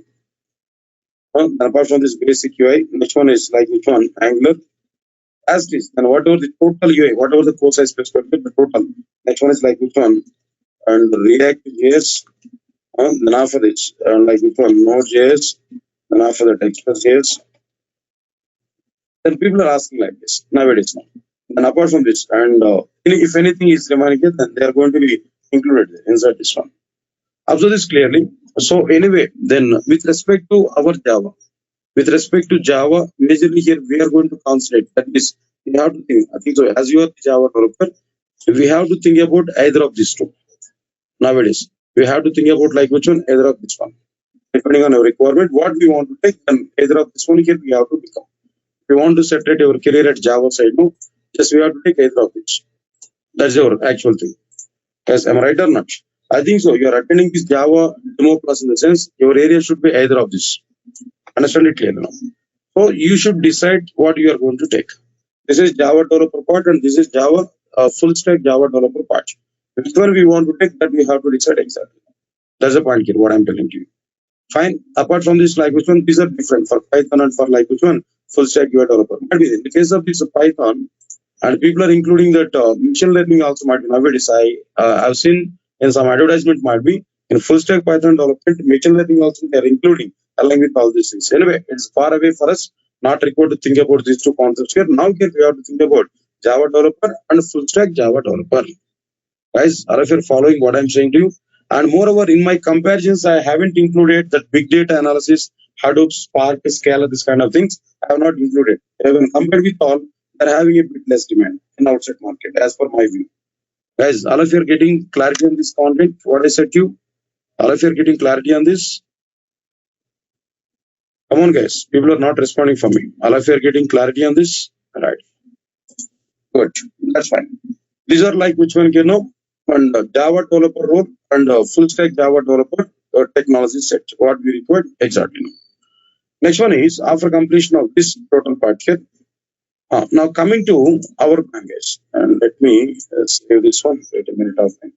And apart from this basic UI, next one is like which one? Angular. As this, and whatever the total UI, whatever the course I specified, the total. Next one is like which one? And React JS. Then after this, like which one? Node.js. Then after that, Express.js. Then people are asking like this nowadays. And apart from this, and if anything is remaining, then they are going to be included inside this one. Observe this clearly. So anyway, then with respect to our Java, majorly here we are going to concentrate. That is, we have to think. I think so. As you are the Java developer, we have to think about either of these two. Nowadays, we have to think about like which one, either of this one. Depending on our requirement, what we want to take, and either of this one here we have to become. If we want to separate our career at Java side, no, just we have to take either of which. That's your actual thing. Guys, am I right or not? I think so. You are attending this Java demo class in the sense your area should be either of this. Understand it clearly now. So you should decide what you are going to take. This is Java developer part, and this is Java full stack Java developer part. Which one we want to take, that we have to decide exactly. That's the point here. What I'm telling you. Fine. Apart from this, like which one, these are different for Python and for like which one, full stack UI developer. But in the case of this Python, and people are including that machine learning also might be nowadays. I've seen in some advertisement might be in full stack Python development, machine learning also they are including along with all these things. Anyway, it's far away for us, not required to think about these two concepts here. Now here we have to think about Java developer and full stack Java developer. Guys, are you following what I'm saying to you? And moreover, in my comparisons, I haven't included that big data analysis, Hadoop, Spark, Scala, this kind of things. I have not included. Even compared with all, they're having a bit less demand in outside market, as per my view. Guys, all of you are getting clarity on this content. What I said to you, all of you are getting clarity on this. Come on, guys. People are not responding for me. All of you are getting clarity on this. Right. Good. That's fine. These are like which one you know, and Java developer role and full stack Java developer technology set. What we required exactly. Next one is after completion of this total part here. Now coming to our language, and let me save this one. Wait a minute of time.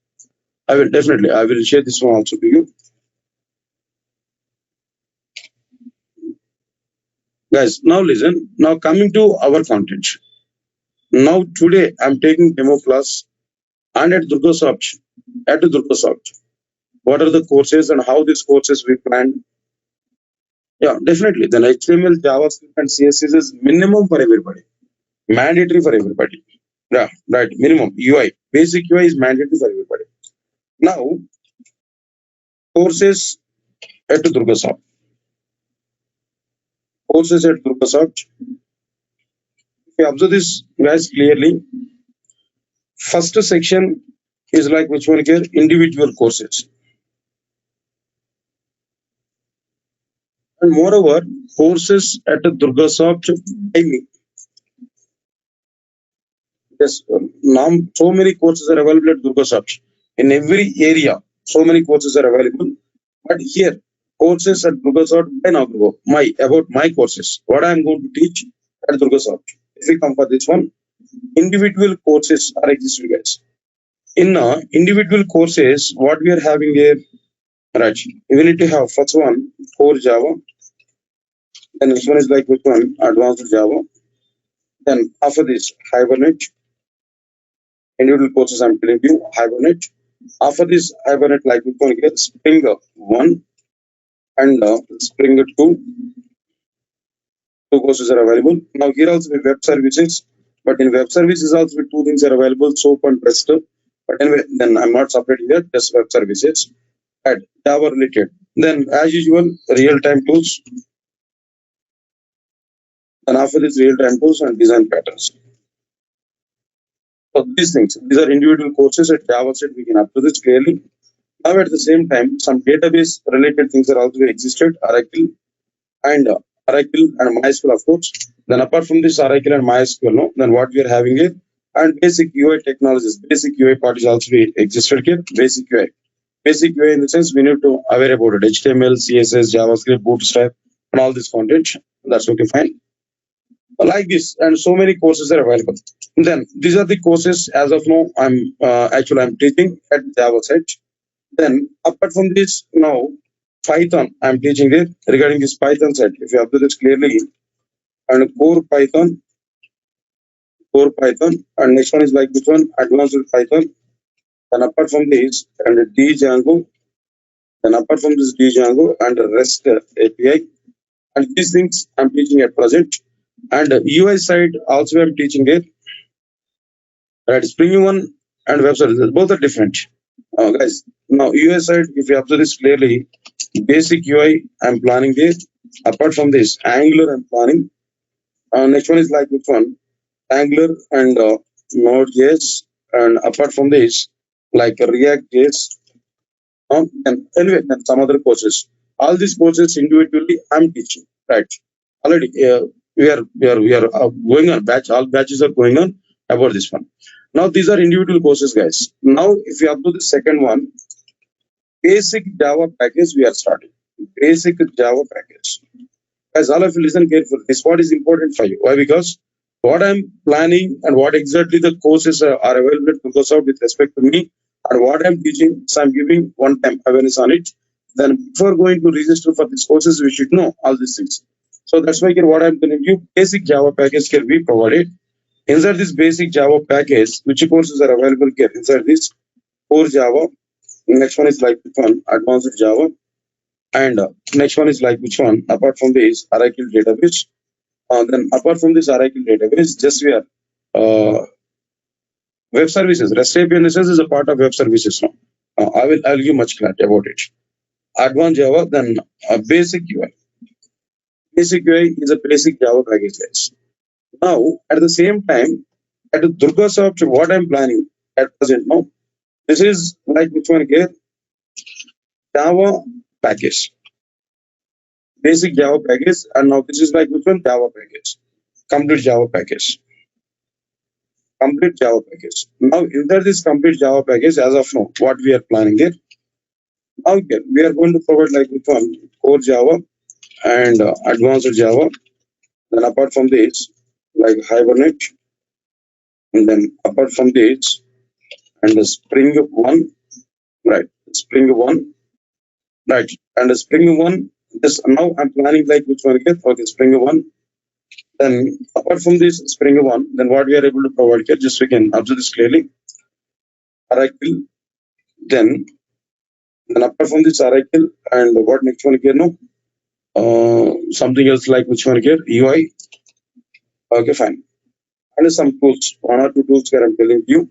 I will share this one also to you. Guys, now listen. Now coming to our content. Now today I'm taking demo class and at Durgasoft. What are the courses and how these courses we plan? Yeah, definitely. Then HTML, JavaScript, and CSS is minimum for everybody. Mandatory for everybody. Yeah, right. Minimum UI. Basic UI is mandatory for everybody. Now, courses at Durgasoft. If you observe this, guys, clearly, first section is like which one here? Individual courses. And moreover, courses at Durgasoft daily. Yes, so many courses are available at Durgasoft. In every area, so many courses are available. But here, courses at Durgasoft by Nagoor babu. About my courses, what I am going to teach at Durgasoft. If we come for this one, individual courses are existing, guys. In individual courses, what we are having here, right? We need to have first one core Java, then next one is like which one, advanced Java. Then after this, Hibernate. Individual courses I'm telling you, Hibernate. After this Hibernate, like which one here, Spring 1 and Spring 2. Two courses are available. Now here also with web services, but in web services also two things are available, SOAP and REST. But anyway, then I'm not separating that, just web services. At Java related. Then as usual, real-time tools. And after this real-time tools and design patterns. So these things, these are individual courses at Java set, we can upload this clearly. Now at the same time, some database related things are also existed, Oracle and Oracle and MySQL, of course. Then apart from this Oracle and MySQL, no, then what we are having here, and basic UI technologies, basic UI part is also existed here, basic UI. Basic UI in the sense we need to aware about it, HTML, CSS, JavaScript, Bootstrap, and all this content. That's okay, fine. Like this, and so many courses are available. Then these are the courses as of now. I'm teaching at Java site. Then apart from this, now Python I'm teaching it regarding this Python set. If you observe this clearly, and core Python, and next one is like this one, advanced Python. Then apart from this, and Django. Then apart from this Django and REST API, and these things I'm teaching at present. And UI side also I'm teaching it. Right, Spring One and web services both are different. Guys, now UI side, if you observe this clearly, basic UI I'm planning there. Apart from this, Angular I'm planning. Next one is like which one? Angular and Node.js. And apart from this, like React.js. And anyway, and some other courses. All these courses individually I'm teaching. Right. Already we are going on batch. All batches are going on about this one. Now these are individual courses, guys. Now if you upload the second one, basic Java package we are starting. Basic Java package. Guys, all of you listen carefully. This what is important for you. Why? Because what I'm planning and what exactly the courses are available at Microsoft with respect to me and what I'm teaching. So I'm giving one time awareness on it. Then before going to register for these courses, we should know all these things. So that's why here what I'm telling you, basic Java package can be provided. Inside this basic Java package, which courses are available here? Inside this core Java. Next one is like which one? Advanced Java. And next one is like which one? Apart from this, Oracle database. Then apart from this Oracle database, just we are web services. REST API is a part of web services now. I'll give much clarity about it. Advanced Java, then basic UI. Basic UI is a basic Java package, guys. Now, at the same time, at the Durgasoft, what I'm planning at present now, this is like which one here? Java package. Basic Java package, and now this is like which one? Java package. Complete Java package. Complete Java package. Now, inside this complete Java package, as of now, what we are planning here? Now, here, we are going to provide like which one? Core Java and advanced Java. Then apart from this, like Hibernate, and then apart from this, and the Spring One, right? Spring One, right? And the Spring One. This now I'm planning like which one again? Okay, Spring One. Then apart from this Spring One, then what we are able to provide here, just we can observe this clearly. Oracle, then apart from this Oracle, and what next one here? No, something else like which one here? UI. Okay, fine. And some tools, one or two tools here I'm telling you.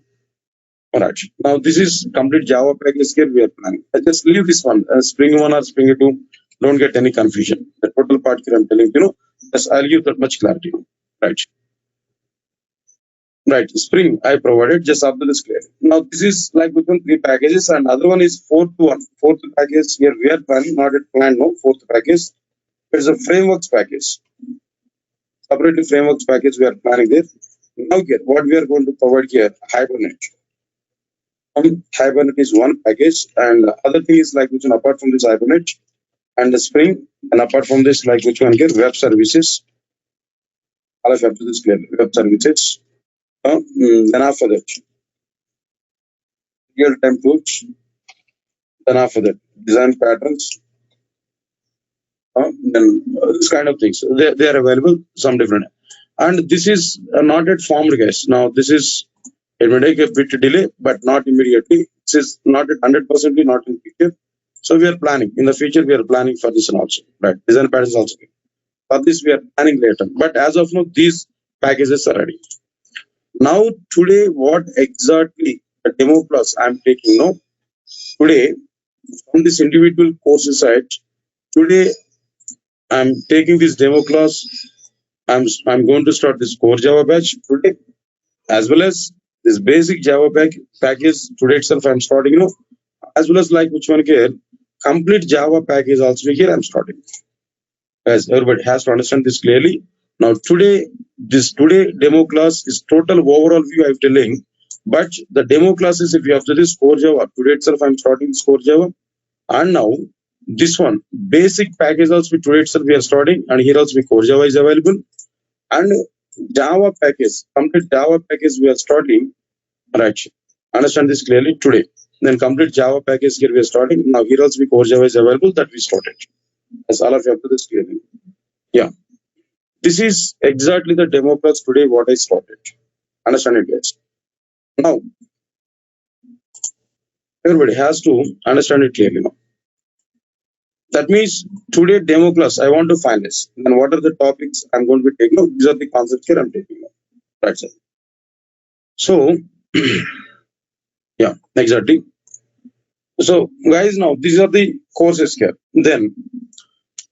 Alright. Now this is complete Java package here we are planning. I just leave this one, Spring One or Spring Two. Don't get any confusion. The total part here I'm telling you, just I'll give that much clarity. Right. Right. Spring I provided just after this clear. Now this is like within three packages, and other one is fourth one. Fourth package here we are planning, not at plan, no. Fourth package. It's a frameworks package. Separately frameworks package we are planning there. Now here, what we are going to provide here, Hibernate. Hibernate is one package, and other thing is like which one apart from this Hibernate and the Spring, and apart from this, like which one here, web services. All of after this clear, web services. Then after that, real-time tools. Then after that, design patterns. Then this kind of things. They are available, some different. And this is not yet formed, guys. Now this is, it may take a bit delay, but not immediately. This is not at 100% not in picture. So we are planning. In the future, we are planning for this and also. Right. Design patterns also. For this, we are planning later. But as of now, these packages are ready. Now, today, what exactly the demo class I'm taking now? Today, from this individual courses side, today I'm taking this demo class. I'm going to start this core Java batch today, as well as this basic Java package today itself I'm starting, as well as like which one here, complete Java package also here I'm starting. As everybody has to understand this clearly. Now today demo class is total overall view I'm telling, but the demo class is if you have to this core Java. Today itself I'm starting this core Java, and now this one basic package also today itself we are starting, and here also core Java is available, and Java package, complete Java package we are starting, right? Understand this clearly today. Then complete Java package here we are starting. Now here also core Java is available that we started. As all of you have to this clearly. Yeah. This is exactly the demo class today what I started. Understand it, guys. Now, everybody has to understand it clearly now. That means today demo class, I want to find this. Then what are the topics I'm going to be taking? These are the concepts here I'm taking. That's it. So, yeah, exactly. So, guys, now these are the courses here. Then,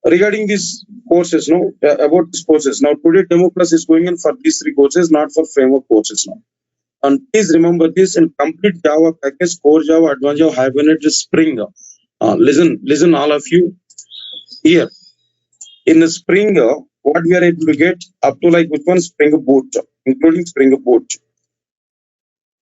regarding these courses, about these courses. Now, today demo class is going in for these three courses, not for framework courses now. And please remember this in complete Java package, core Java, advanced Java, Hibernate, Spring. Listen, all of you here. In the Spring, what we are able to get up to like which one Spring Boot, including Spring Boot.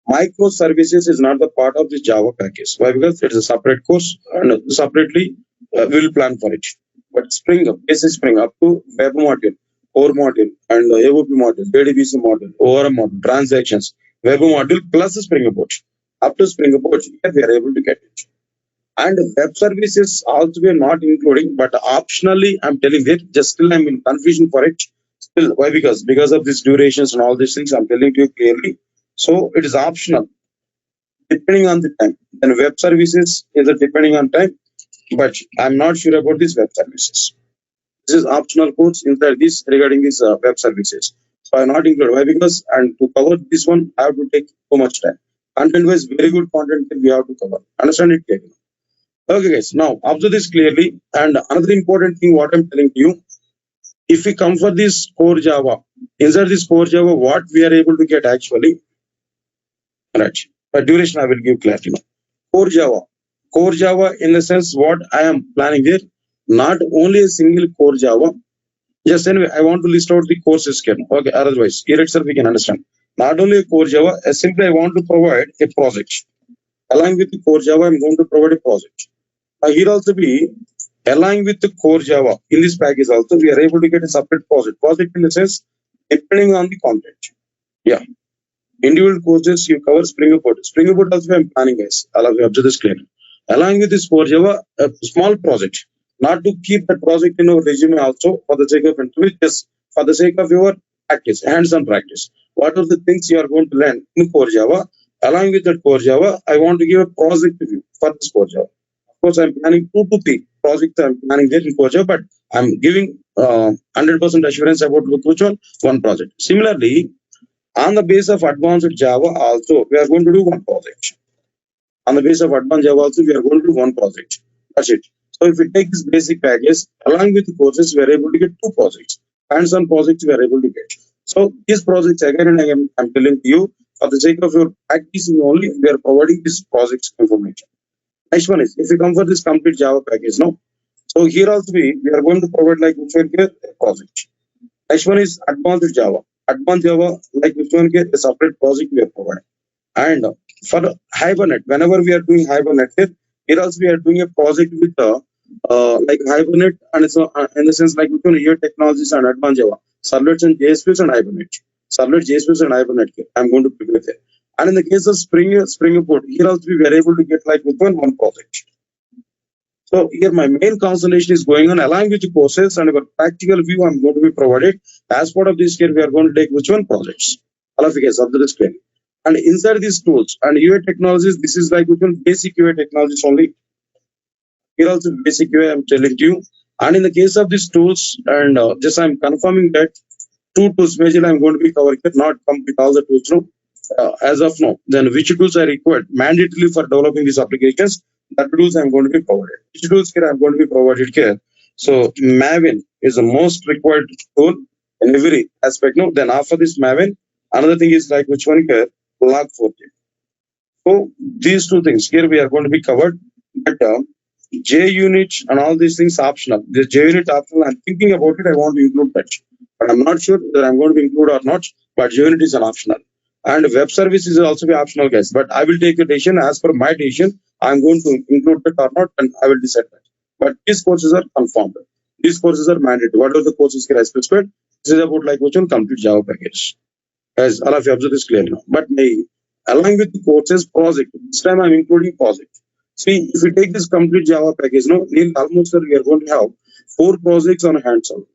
Microservices is not the part of the Java package. Why? Because it is a separate course and separately we will plan for it. But Spring, basic Spring up to web module, core module, and AOP module, ADBC module, ORM module, transactions, web module plus Spring Boot. Up to Spring Boot, here we are able to get it. And web services also we are not including, but optionally I'm telling it. Just still I'm in confusion for it. Still, why? Because of these durations and all these things, I'm telling you clearly. So it is optional, depending on the time. Then web services is a depending on time, but I'm not sure about these web services. This is optional course inside this regarding these web services. So I'm not included. Why? Because and to cover this one, I have to take so much time. Content-wise, very good content we have to cover. Understand it clearly. Okay, guys. Now observe this clearly. And another important thing, what I'm telling you, if we come for this core Java, inside this core Java, what we are able to get actually, right? By duration, I will give clarity now. Core Java. Core Java, in the sense, what I am planning here, not only a single core Java. Yes, anyway, I want to list out the courses here. Okay, otherwise, here itself we can understand. Not only a core Java, simply I want to provide a project. Along with the core Java, I'm going to provide a project. Here also be, along with the core Java, in this package also, we are able to get a separate project. Project in the sense, depending on the content. Yeah. Individual courses you cover Spring Boot. Spring Boot also I'm planning, guys. I'll observe this clearly. Along with this core Java, a small project. Not to keep that project in your resume also for the sake of interview, just for the sake of your practice, hands-on practice. What are the things you are going to learn in core Java? Along with that core Java, I want to give a project review for this core Java. Of course, I'm planning 2 to 3 projects I'm planning there in core Java, but I'm giving 100% assurance about which one project. Similarly, on the base of advanced Java also, we are going to do one project. On the base of advanced Java also, we are going to do one project. That's it. So if we take this basic package, along with the courses, we are able to get 2 projects. Hands-on projects we are able to get. So these projects, again and again, I'm telling you, for the sake of your practicing only, we are providing this project information. Next one is, if you come for this complete Java package, no? So here also we are going to provide like which one here, a project. Next one is advanced Java. Advanced Java, like which one here, a separate project we are providing. And for Hibernate, whenever we are doing Hibernate here also we are doing a project with like Hibernate, and so in the sense like which one here technologies and advanced Java, servlets and JSPs and Hibernate. Servlet, JSPs and Hibernate here. I'm going to prepare there. And in the case of Spring Boot, here also we were able to get like with one project. So here my main concentration is going on along with the courses and our practical view I'm going to be provided. As part of this year, we are going to take which one projects. All of you guys observe this clearly. And inside these tools and UI technologies, this is like which one basic UI technologies only. Here also basic UI I'm telling you. And in the case of these tools, and just I'm confirming that 2 tools majorly I'm going to be covering, not complete all the tools. No. As of now, then which tools are required mandatorily for developing these applications? That tools I'm going to be provided. Which tools here I'm going to be provided here? So Maven is the most required tool in every aspect. No, then after this Maven, another thing is like which one here? Log4j. So these 2 things here we are going to be covered. But JUnit and all these things optional. The JUnit optional, I'm thinking about it, I want to include that. But I'm not sure whether I'm going to include or not, but JUnit is an optional. And web service is also be optional, guys. But I will take a decision as per my decision. I'm going to include it or not, and I will decide that. But these courses are confirmed. These courses are mandatory. What are the courses here I specified? This is about like which one complete Java package. As all of you observe this clearly now. But along with the courses project, this time I'm including project. See, if we take this complete Java package, no, almost we are going to have 4 projects on hands-on.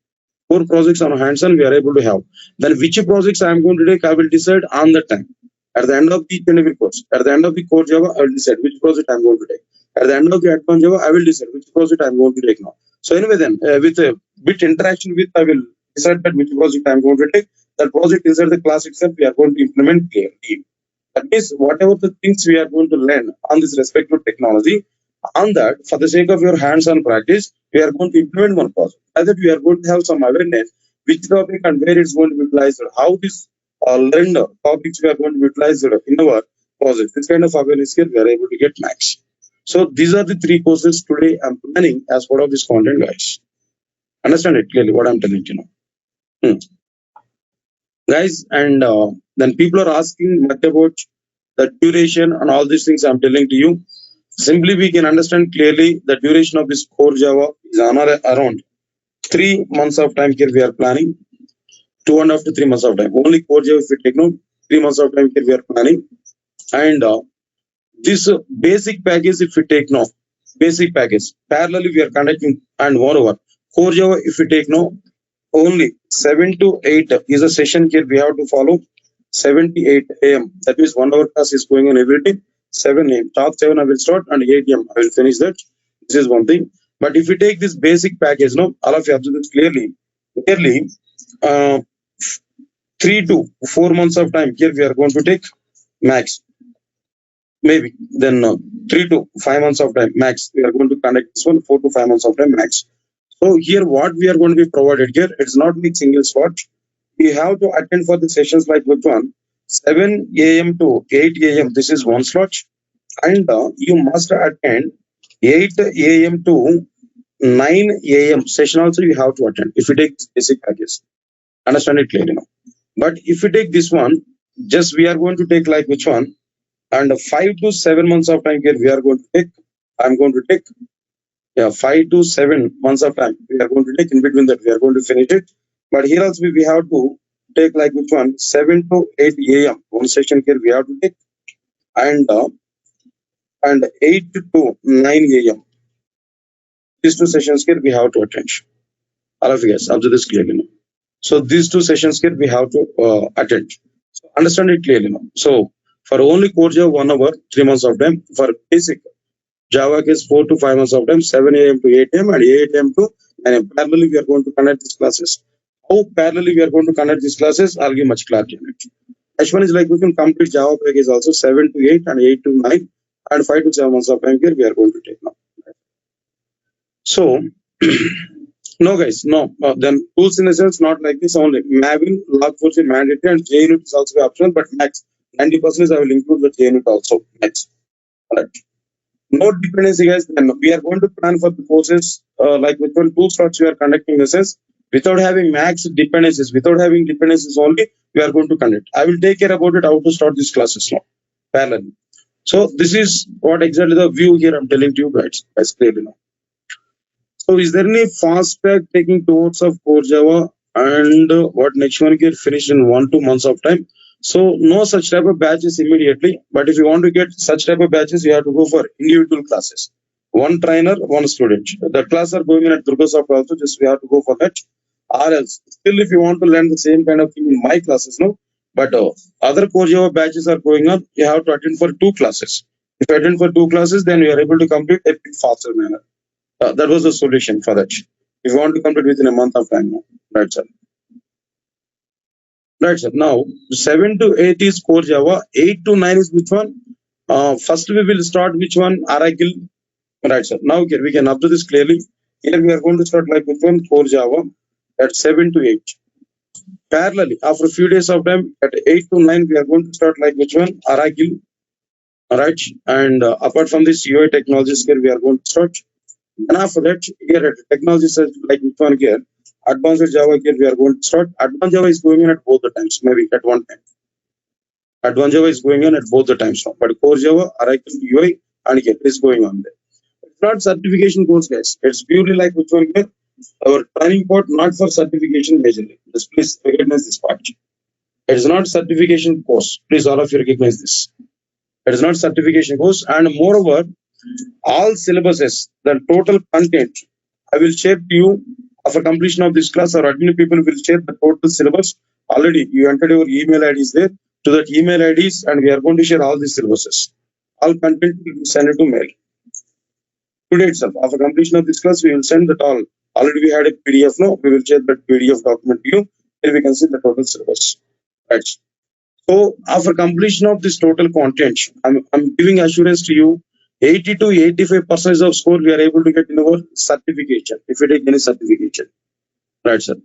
4 projects on hands-on we are able to have. Then which projects I am going to take, I will decide on the time. At the end of each and every course. At the end of the core Java, I will decide which project I am going to take. At the end of the advanced Java, I will decide which project I am going to take now. So anyway, then with a bit interaction with, I will decide that which project I am going to take. That project inside the class itself, we are going to implement clearly. That means whatever the things we are going to learn on this respective technology, on that, for the sake of your hands-on practice, we are going to implement one project. Either we are going to have some awareness which topic and where it's going to be utilized, how this learned topics we are going to utilize in our project. This kind of awareness here we are able to get max. So these are the 3 courses today I'm planning as part of this content, guys. Understand it clearly what I'm telling you now. Guys, and then people are asking much about the duration and all these things I'm telling to you. Simply we can understand clearly the duration of this core Java is around 3 months of time here we are planning. 2.5 to 3 months of time. Only core Java if we take note, 3 months of time here we are planning. And this basic package if we take now, basic package, parallelly we are conducting, and moreover, core Java if we take now, only 7 to 8 is a session here we have to follow. 7 to 8 a.m. That means 1 hour class is going on every day. 7 a.m. Top 7 I will start and 8 a.m. I will finish that. This is one thing. But if we take this basic package, no, all of you observe this clearly, uh, 3 to 4 months of time here we are going to take max. Maybe then 3 to 5 months of time max. We are going to conduct this one 4 to 5 months of time max. So here what we are going to be provided here, it's not like single spot. We have to attend for the sessions like which one? 7 a.m. to 8 a.m. This is one slot. And you must attend 8 a.m. to 9 a.m. session also you have to attend if you take this basic package. Understand it clearly now. But if you take this one, just we are going to take like which one? And 5 to 7 months of time here we are going to take. I'm going to take 5 to 7 months of time we are going to take. In between that we are going to finish it. But here also we have to take like which one? 7 to 8 a.m. One session here we have to take. And 8 to 9 a.m. These 2 sessions here we have to attend. All of you guys observe this clearly now. So these 2 sessions here we have to attend. So understand it clearly now. So for only core Java 1 hour, 3 months of time. For basic Java case 4 to 5 months of time, 7 a.m. to 8 a.m. and 8 a.m. to 9 a.m. Parallelly we are going to conduct these classes. How parallelly we are going to conduct these classes, I'll give much clarity on it. H1 is like we can complete Java package also 7 to 8 and 8 to 9 and 5 to 7 months of time here we are going to take now. So no guys, no. Then tools in the sense not like this only. Maven, log4j is mandatory and JUnit is also optional, but max 90% I will include the JUnit also. Next. Alright. No dependency guys, then we are going to plan for the courses like which one 2 slots we are conducting the sense without having max dependencies, without having dependencies only we are going to conduct. I will take care about it how to start these classes now parallel. So this is what exactly the view here I'm telling to you guys clearly now. So is there any fast track taking towards of core Java and what next one get finished in 1-2 months of time? So no such type of batches immediately, but if you want to get such type of batches, you have to go for individual classes. One trainer, one student. The class are going in at Durgasoft also, just we have to go for that. Or else, still if you want to learn the same kind of thing in my classes, no. But other core Java batches are going on, you have to attend for 2 classes. If you attend for 2 classes, then you are able to complete a bit faster manner. That was the solution for that. If you want to complete within a month of time now. Right, sir. Right, sir. Now, 7 to 8 is core Java. 8 to 9 is which one? First, we will start which one? Oracle. Right, sir. Now, here we can observe this clearly. Here we are going to start like which one? Core Java at 7 to 8. Parallelly, after a few days of time, at 8 to 9, we are going to start like which one? Oracle. Right. And apart from this UI technologies, here we are going to start. Then after that, here at technology search, like which one here, advanced Java here, we are going to start. Advanced Java is going in at both the times, maybe at one time. Advanced Java is going on at both the times now. But core Java, Oracle, UI, and here is going on there. It's not certification course, guys. It's purely like which one here, our training part, not for certification majorly. Just please recognize this part. It is not certification course. Please all of you recognize this. It is not certification course, and moreover, all syllabuses, the total content, I will share to you after completion of this class. Our admin people will share the total syllabus. Already you entered your email IDs there. To that email IDs, and we are going to share all these syllabuses. All content will be sent to mail. Today itself, after completion of this class, we will send that all. Already we had a PDF now. We will share that PDF document to you. Here we can see the total syllabus. Right. So after completion of this total content, I'm giving assurance to you, 80 to 85% of score we are able to get in our certification, if we take any certification. Right, sir.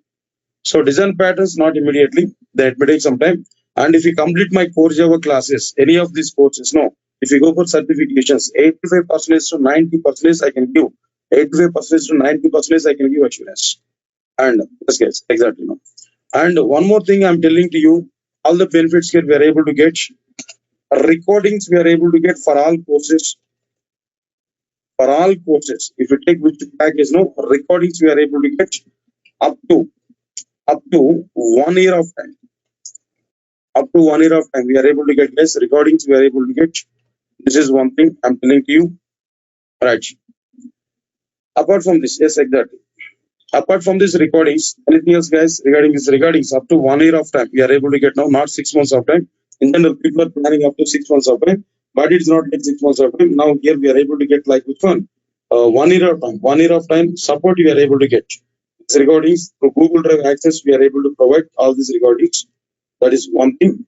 So design patterns, not immediately, that may take some time. And if you complete my core Java classes, any of these courses, no, if you go for certifications, 85% to 90% I can give. 85% to 90% I can give assurance. And yes, exactly. No. And one more thing I'm telling to you, all the benefits here we are able to get. Recordings we are able to get for all courses. For all courses, if you take which package, no, recordings we are able to get up to 1 year of time. Up to 1 year of time, we are able to get less recordings. We are able to get. This is one thing I'm telling to you. Right. Apart from this, yes, exactly. Apart from these recordings, anything else, guys, regarding these recordings, up to 1 year of time, we are able to get now, not 6 months of time. In general, people are planning up to 6 months of time, but it's not like 6 months of time. Now, here we are able to get like which one? 1 year of time. 1 year of time support we are able to get. These recordings through Google Drive access, we are able to provide all these recordings. That is one thing.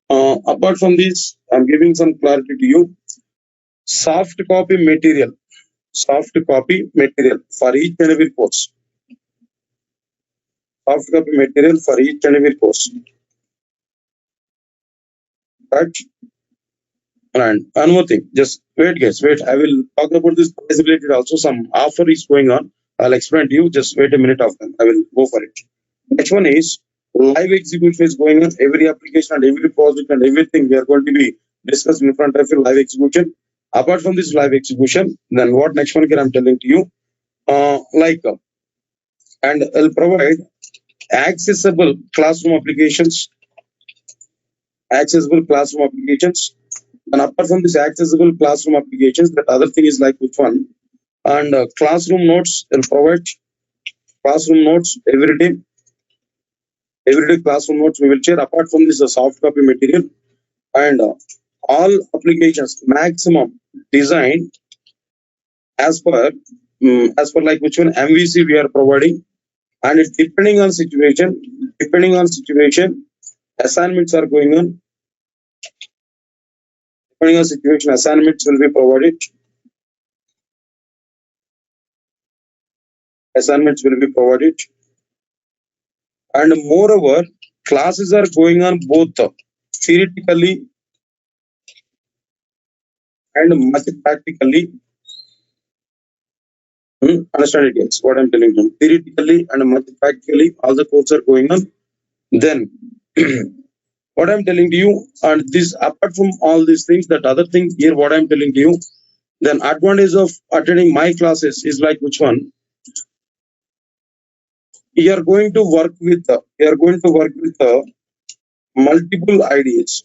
Apart from this, I'm giving some clarity to you. Soft copy material for each and every course. Soft copy material for each and every course. Right? And one more thing, just wait, guys, wait. I will talk about this price related also. Some offer is going on. I'll explain to you. Just wait a minute of them. I will go for it. Next one is live execution is going on. Every application and every project and everything we are going to be discussed in front of you. Live execution. Apart from this live execution, then what next one here I'm telling to you, and I'll provide accessible classroom applications. Accessible classroom applications. And apart from this accessible classroom applications, that other thing is like which one? And classroom notes, will provide classroom notes every day. Every day classroom notes we will share. Apart from this, the soft copy material and all applications maximum design as per like which one MVC we are providing, and it depending on situation, assignments are going on. Depending on situation, assignments will be provided. Assignments will be provided. And moreover, classes are going on both theoretically and much practically. Understand it, yes, what I'm telling you. Theoretically and much practically, all the courses are going on. Then, what I'm telling to you, and this apart from all these things, that other thing here, what I'm telling to you, then advantage of attending my classes is like which one? You are going to work with multiple ideas.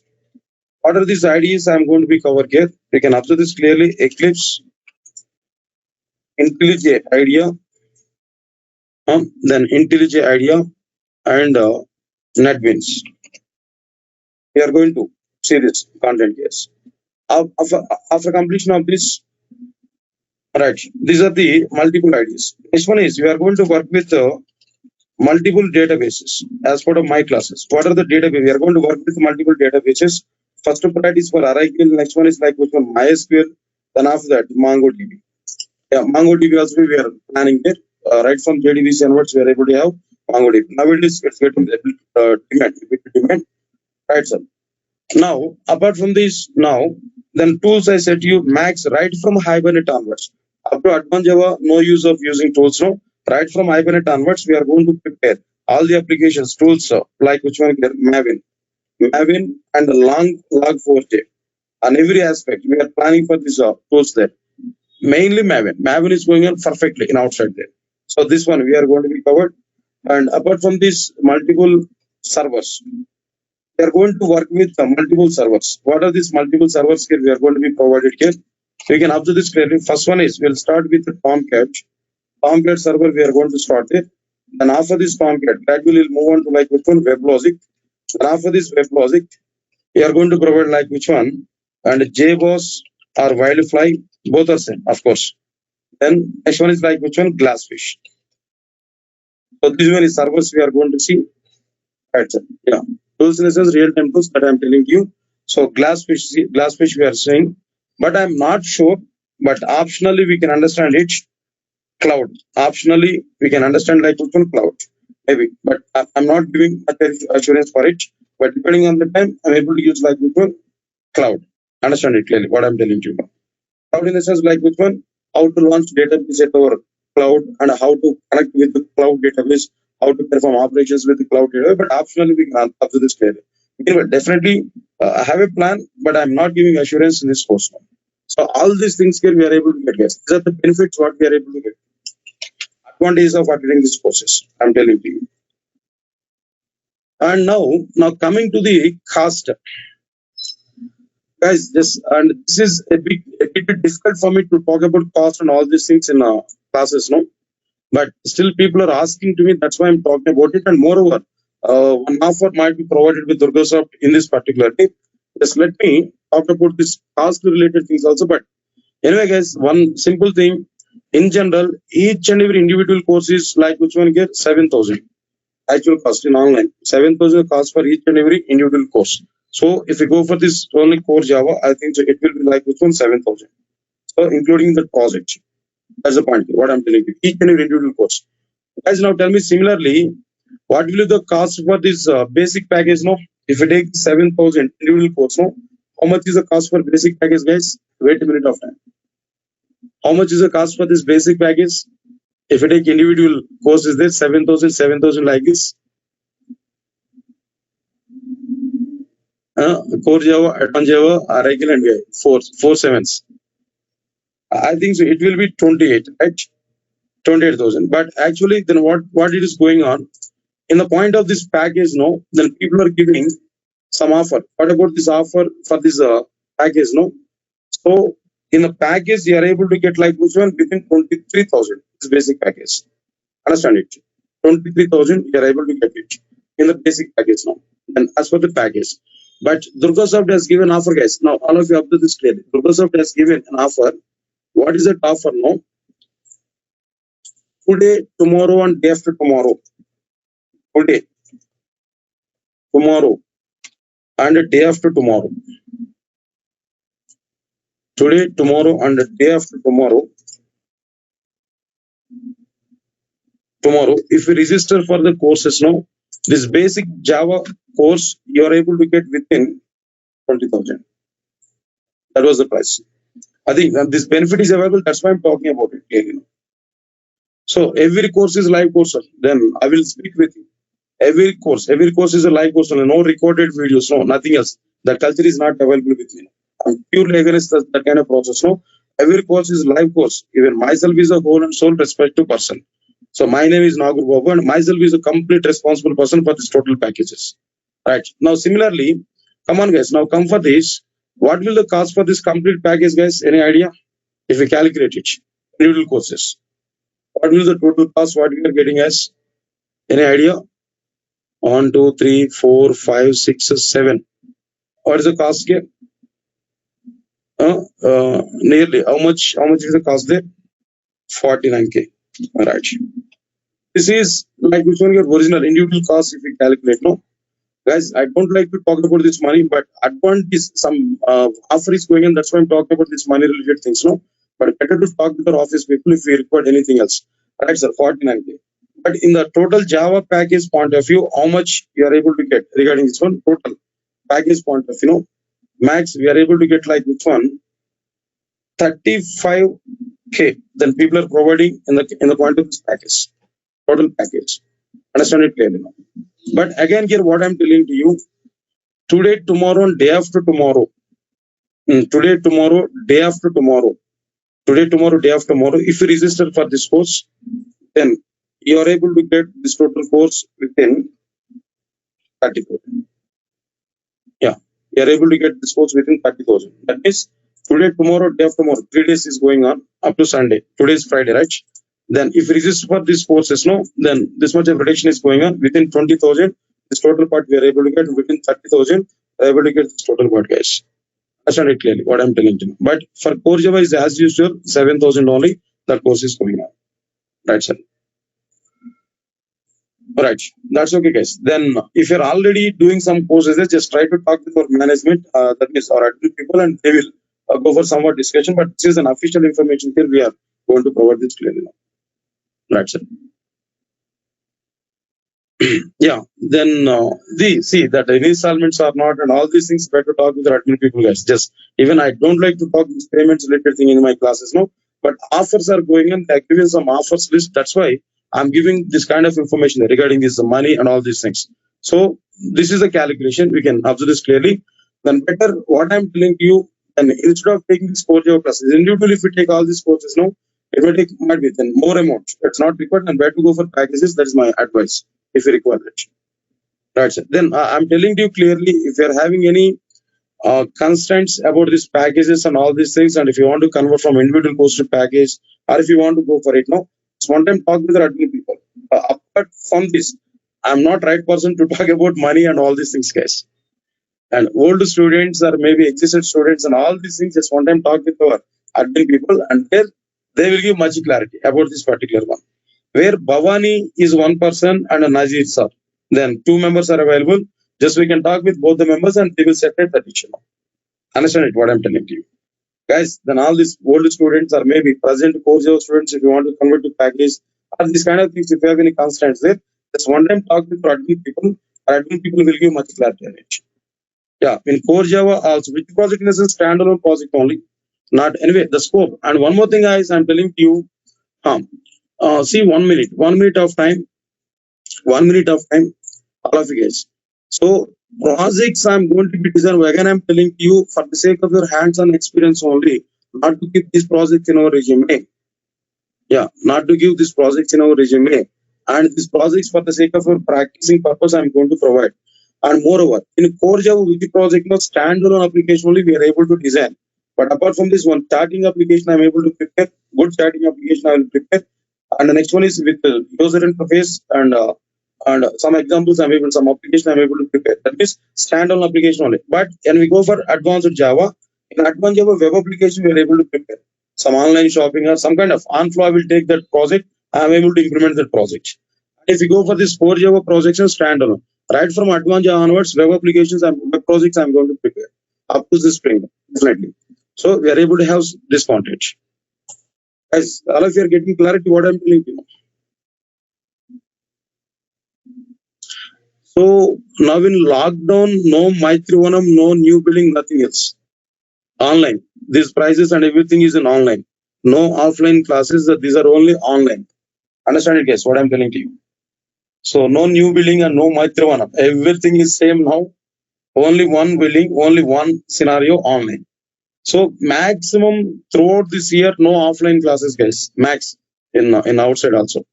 What are these ideas I'm going to be covered here? You can observe this clearly. Eclipse, IntelliJ IDEA, then IntelliJ IDEA, and NetBeans. We are going to see this content, yes. After completion of this, right, these are the multiple ideas. Next one is we are going to work with multiple databases as part of my classes. What are the databases? We are going to work with multiple databases. First of all, that is for Oracle. Next one is like which one? MySQL. Then after that, MongoDB. Yeah, MongoDB also we are planning there. Right from JDBC onwards, we are able to have MongoDB. Now it's getting demand. Right, sir. Now, apart from this, then tools I said to you, Max, right from Hibernate onwards. Up to advanced Java, no use of using tools. No, right from Hibernate onwards, we are going to prepare all the applications, tools like which one here, Maven, and the long log4j. On every aspect, we are planning for these tools there. Mainly Maven. Maven is going on perfectly in outside there. So this one we are going to be covered. And apart from these multiple servers, we are going to work with multiple servers. What are these multiple servers here? We are going to be provided here. We can observe this clearly. First one is we'll start with the Tomcat. Tomcat server we are going to start it. And after this Tomcat, gradually we'll move on to like which one? WebLogic. And after this WebLogic, we are going to provide like which one? And JBoss or Wildfly, both are same, of course. Then next one is like which one? Glassfish. So these many servers we are going to see. Right, sir. Yeah. Those lessons, real time tools that I'm telling you. So glassfish we are saying, but I'm not sure. But optionally we can understand it. Cloud. Optionally we can understand like which one? Cloud. Maybe, but I'm not giving assurance for it. But depending on the time, I'm able to use like which one? Cloud. Understand it clearly. What I'm telling you. Cloud in the sense like which one? How to launch database at our cloud and how to connect with the cloud database, how to perform operations with the cloud database. But optionally, we can answer this clearly. Anyway, definitely, I have a plan, but I'm not giving assurance in this course now. So all these things here we are able to get. Yes, these are the benefits what we are able to get. Advantages of attending these courses. I'm telling you. And now coming to the cost. Guys, this is a bit difficult for me to talk about cost and all these things in classes, no. But still, people are asking to me. That's why I'm talking about it. And moreover, one offer might be provided with Durgasoft in this particular day. Just let me talk about this cost-related things also. But anyway, guys, one simple thing. In general, each and every individual course is like which one get 7,000 actual cost in online. 7,000 cost for each and every individual course. So if you go for this only core Java, I think so it will be like which one 7,000. So including the project. That's the point. What I'm telling you. Each and every individual course. Guys, now tell me similarly, what will be the cost for this basic package? No, if you take 7,000 individual course, no, how much is the cost for basic package, guys? Wait a minute of time. How much is the cost for this basic package? If you take individual course, is there 7,000, 7,000 like this? Core Java, Advanced Java, regular and four sevens. I think so. It will be 28, right? 28,000. But actually, then what it is going on? In the point of this package, no, then people are giving some offer. What about this offer for this package, no? So in the package, you are able to get like which one within 23,000. This basic package. Understand it? 23,000, you are able to get it in the basic package now. And as for the package, but Durgasoft has given offer, guys. Now all of you observe this clearly. Durgasoft has given an offer. What is that offer? No. Today, tomorrow, and day after tomorrow. Today, tomorrow, and the day after tomorrow. Today, tomorrow, and the day after tomorrow. Tomorrow, if you register for the courses now, this basic Java course you are able to get within 20,000. That was the price. I think this benefit is available. That's why I'm talking about it. So every course is live course. Then I will speak with you. Every course is a live course. No recorded videos. No, nothing else. The culture is not available with me. I'm purely against that kind of process. No, every course is live course. Even myself is a whole and sole respective person. So my name is Nagoor babu and myself is a complete responsible person for this total packages. Right. Now, similarly, come on, guys. Now come for this. What will the cost for this complete package, guys? Any idea? If we calculate it, individual courses. What will the total cost? What we are getting as? Any idea? 1, 2, 3, 4, 5, 6, 7. What is the cost here? Nearly. How much is the cost there? 49K. All right. This is like which one your original individual cost if we calculate. No, guys, I don't like to talk about this money, but advantage some offer is going on. That's why I'm talking about this money related things. No, but better to talk with our office people if we require anything else. All right, sir, 49K. But in the total Java package point of view, how much you are able to get regarding this one total package point of view? Max, we are able to get like which one? 35K. Then people are providing in the point of this package, total package. Understand it clearly now. But again, here what I'm telling to you, today, tomorrow, and day after tomorrow. Today, tomorrow, day after tomorrow. Today, tomorrow, day after tomorrow. If you register for this course, then you are able to get this total course within 30,000. Yeah, you are able to get this course within 30,000. That means today, tomorrow, day after tomorrow, 3 days is going on up to Sunday. Today is Friday, right? Then if you register for these courses, no, then this much of reduction is going on within 20,000. This total part we are able to get within 30,000. We are able to get this total part, guys. Understand it clearly what I'm telling you. But for core Java is as usual 7,000 only. That course is going on. Right, sir. Right. That's okay, guys. Then if you're already doing some courses, just try to talk with our management, that is our admin people, and they will go for somewhat discussion. But this is an official information here. We are going to provide this clearly now. Right, sir. Yeah. Then see that the installments are not, and all these things. Better talk with our admin people, guys. Just even I don't like to talk this payments related thing in my classes, no. But offers are going on. They're giving some offers list. That's why I'm giving this kind of information regarding this money and all these things. So this is a calculation. We can observe this clearly. Then better what I'm telling to you. And instead of taking these 4 Java classes, individually if we take all these courses, no, it will take might be then more amount. It's not required, and better to go for packages. That is my advice if you require it. Right, sir. Then I'm telling you clearly, if you're having any constraints about these packages and all these things, and if you want to convert from individual course to package, or if you want to go for it, no, just one time talk with the admin people. Apart from this, I'm not right person to talk about money and all these things, guys. And old students or maybe existing students and all these things, just one time talk with our admin people, and there they will give much clarity about this particular one. Where Bhavani is one person and a Nazir sir, then 2 members are available. Just we can talk with both the members and they will separate that issue. Understand it? What I'm telling to you, guys. Then all these old students or maybe present course students, if you want to convert to package or these kind of things, if you have any constraints there, just one time talk with admin people. Admin people will give much clarity on it. Yeah, in core Java also, which project is a standalone project only, not anyway the scope. And one more thing, guys, I'm telling to you. See, 1 minute of time, 1 minute of time, all of you guys. So projects I'm going to be designed. Again, I'm telling you for the sake of your hands-on experience only, not to keep these projects in our resume. Yeah, not to give these projects in our resume. And these projects for the sake of your practicing purpose, I'm going to provide. And moreover, in core Java Wiki project, no standalone application only we are able to design. But apart from this one, charting application, I'm able to prepare. Good charting application, I will prepare. And the next one is with the user interface and some examples I'm able, some application I'm able to prepare. That is standalone application only. But when we go for advanced Java, in advanced Java web application, we are able to prepare some online shopping or some kind of on flow. I will take that project. I'm able to implement that project. If you go for this core Java projection standalone, right from advanced Java onwards, web applications and web projects I'm going to prepare up to this spring, definitely. So we are able to have this content. Guys, all of you are getting clarity what I'm telling you. So now in lockdown, no Maitrivanam, no new billing, nothing else. Online. These prices and everything is in online. No offline classes, these are only online. Understand it, guys, what I'm telling to you. So no new billing and no Maitrivanam. Everything is same now. Only one billing, only one scenario online. So maximum throughout this year, no offline classes, guys. Max in outside also.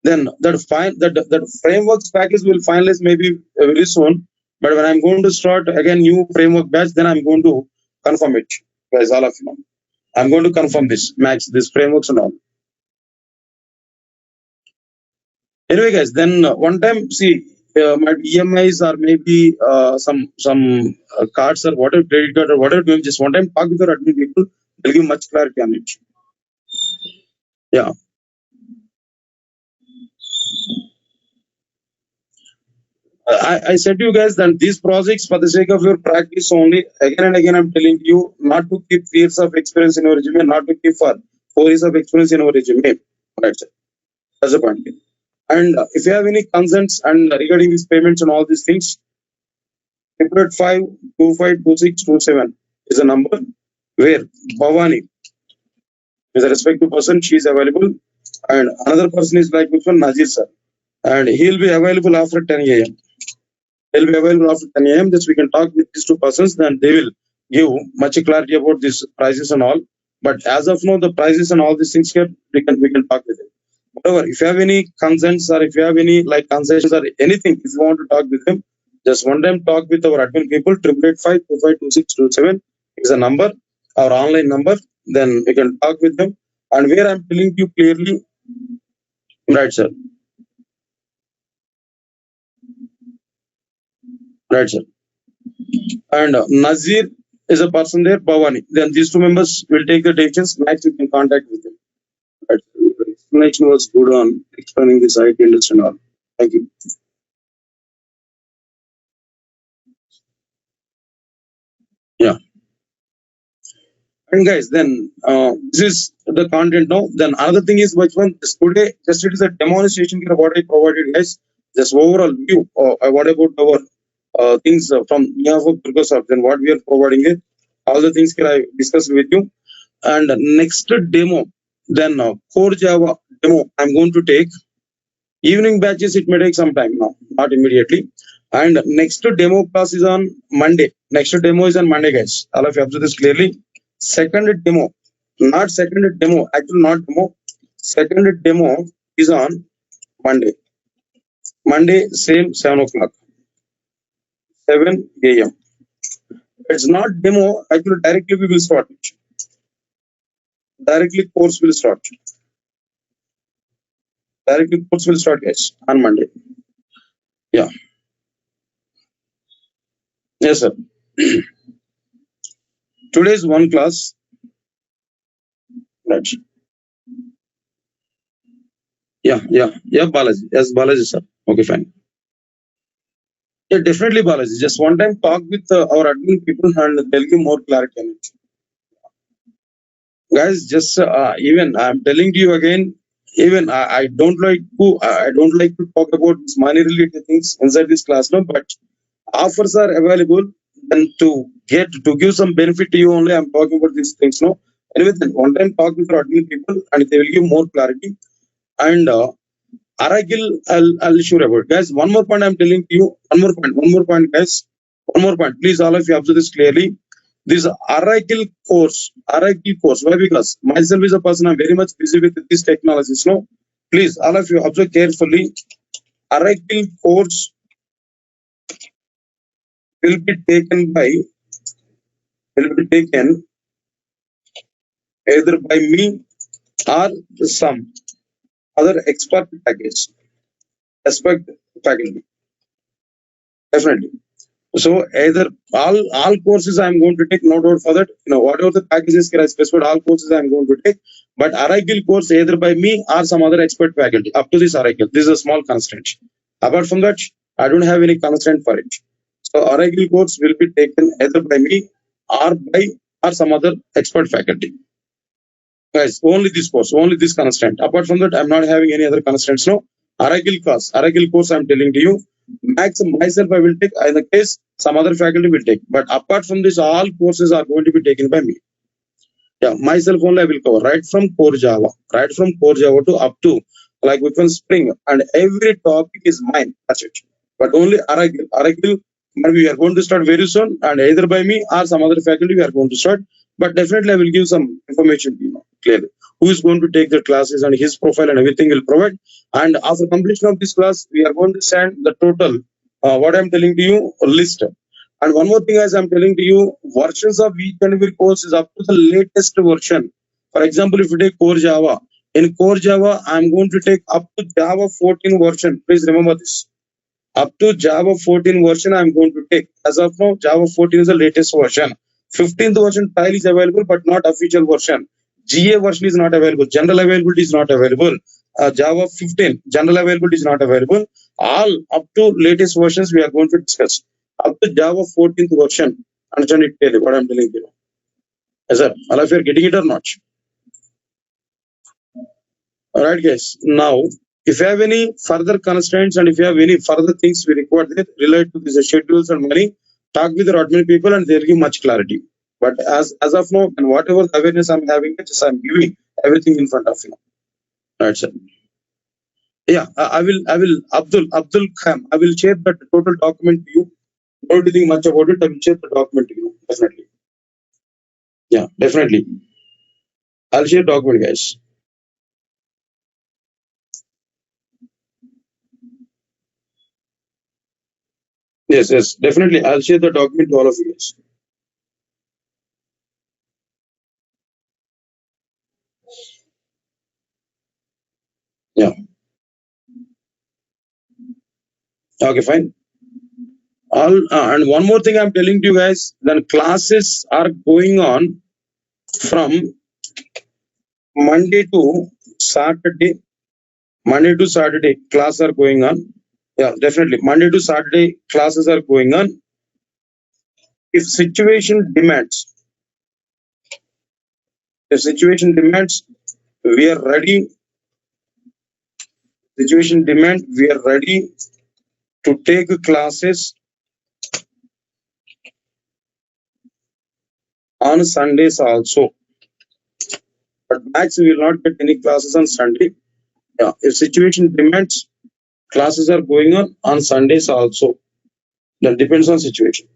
Then that frameworks package will finalize maybe very soon. But when I'm going to start again new framework batch, then I'm going to confirm it, guys. All of you know, I'm going to confirm this this frameworks and all. Anyway, guys, then one time see my EMIs or maybe some cards or whatever, credit card or whatever. Just one time talk with your admin people. They'll give much clarity on it. Yeah. I said to you guys that these projects, for the sake of your practice only, again and again, I'm telling you not to keep years of experience in your resume, not to keep for 4 years of experience in your resume. Right, sir. That's the point. And if you have any concerns and regarding these payments and all these things, 5252627 is a number. where Bhavani is a respective person, she is available, and another person is like which one, Nazir sir, and he'll be available after 10 a.m. He'll be available after 10 a.m. Just we can talk with these two persons, then they will give much clarity about these prices and all. But as of now, the prices and all these things here, we can talk with them. However, if you have any concerns or if you have any like concessions or anything, if you want to talk with them, just one time talk with our admin people. 8885252627 is a number, our online number. Then we can talk with them. And where I'm telling you clearly, right, sir, right, sir. And Nazir is a person there, Bhavani. Then these two members will take the decisions. Max, you can contact with them. Right. The explanation was good on explaining this IT industry and all. Thank you. Yeah. And guys, then this is the content now. Then another thing is which one is today, just it is a demonstration here what I provided, guys. Just overall view what about our things from behalf of Microsoft, then what we are providing it. All the things here I discussed with you. And next demo, then core Java demo I'm going to take. Evening batches, it may take some time now, not immediately. And next demo class is on Monday. Next demo is on Monday, guys. All of you observe this clearly. Second demo, not second demo, actually not demo. Second demo is on Monday. Monday, same 7 o'clock, 7 a.m. It's not demo, actually directly we will start it. Directly course will start. Directly course will start, guys, on Monday. Yeah. Yes, sir. Today's one class. Right. Yeah, Balaji. Yes, Balaji, sir. Okay, fine. Yeah, definitely, Balaji. Just one time talk with our admin people and they'll give more clarity on it. Guys, just even I'm telling you again, even I don't like to talk about this money related things inside this class now, but offers are available and to give some benefit to you only. I'm talking about these things now. Anyway, then one time talk with our admin people and they will give more clarity. And Aragil, I'll sure about, guys. One more point I'm telling you. One more point, guys. One more point. Please, all of you observe this clearly. This Aragil course. Why? Because myself is a person, I'm very much busy with these technologies. No, please, all of you observe carefully. Aragil course will be taken either by me or some other expert faculty. Definitely. So either all courses I'm going to take, no doubt for that. Whatever the packages I specified, all courses I'm going to take. But Araikil course either by me or some other expert faculty. Up to this Araikil. This is a small constraint. Apart from that, I don't have any constraint for it. So Araikil course will be taken either by me or some other expert faculty. Guys, only this course, only this constraint. Apart from that, I'm not having any other constraints. No. Aragil course, I'm telling to you. Myself, I will take. In the case, some other faculty will take. But apart from this, all courses are going to be taken by me. Yeah, myself only I will cover right from core Java to up to like within Spring, and every topic is mine. That's it. But only Aragil, we are going to start very soon, and either by me or some other faculty we are going to start. But definitely I will give some information, clearly. Who is going to take the classes and his profile and everything will provide. And after completion of this class, we are going to send the total, what I'm telling to you, list. And one more thing, as I'm telling to you, versions of each and every course is up to the latest version. For example, if you take core Java, in core Java, I'm going to take up to Java 14 version. Please remember this. Up to Java 14 version, I'm going to take. As of now, Java 14 is the latest version. 15th version trial is available, but not official version. GA version is not available. General availability is not available. Java 15, general availability is not available. All up to latest versions we are going to discuss. Up to Java 14th version. Understand it clearly what I'm telling you. Yes, sir. All of you are getting it or not? All right, guys. Now, if you have any further constraints and if you have any further things we require that relate to these schedules and money, talk with your admin people and they'll give much clarity. But as of now, and whatever the awareness I'm having, just I'm giving everything in front of you. Right, sir. Yeah, I will Abdul Khan. I will share that total document to you. Don't think much about it. I will share the document to you. Definitely. Yeah, definitely. I'll share document, guys. Yes, yes, definitely. I'll share the document to all of you guys. Yeah. Okay, fine. All and one more thing I'm telling you guys. Then classes are going on from Monday to Saturday. Monday to Saturday classes are going on. Yeah, definitely. Monday to Saturday classes are going on. If situation demands, if situation demands, we are ready. Situation demand, we are ready to take classes on Sundays also. But max we will not get any classes on Sunday. Yeah, if situation demands, classes are going on Sundays also. That depends on situation.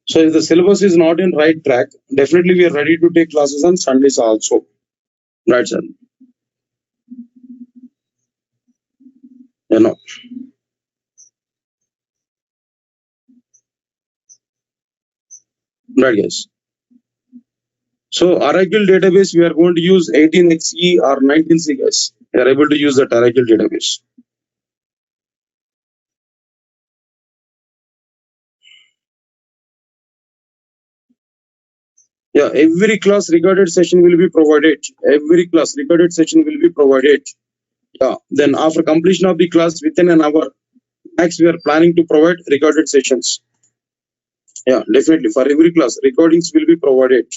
So if the syllabus is not in right track, definitely we are ready to take classes on Sundays also. Right, sir. You know, right, guys. So Oracle database, we are going to use 18XE or 19C, guys. We are able to use that Oracle database. Yeah, every class recorded session will be provided. Every class recorded session will be provided. Yeah, then after completion of the class within an hour, max we are planning to provide recorded sessions. Yeah, definitely for every class, recordings will be provided.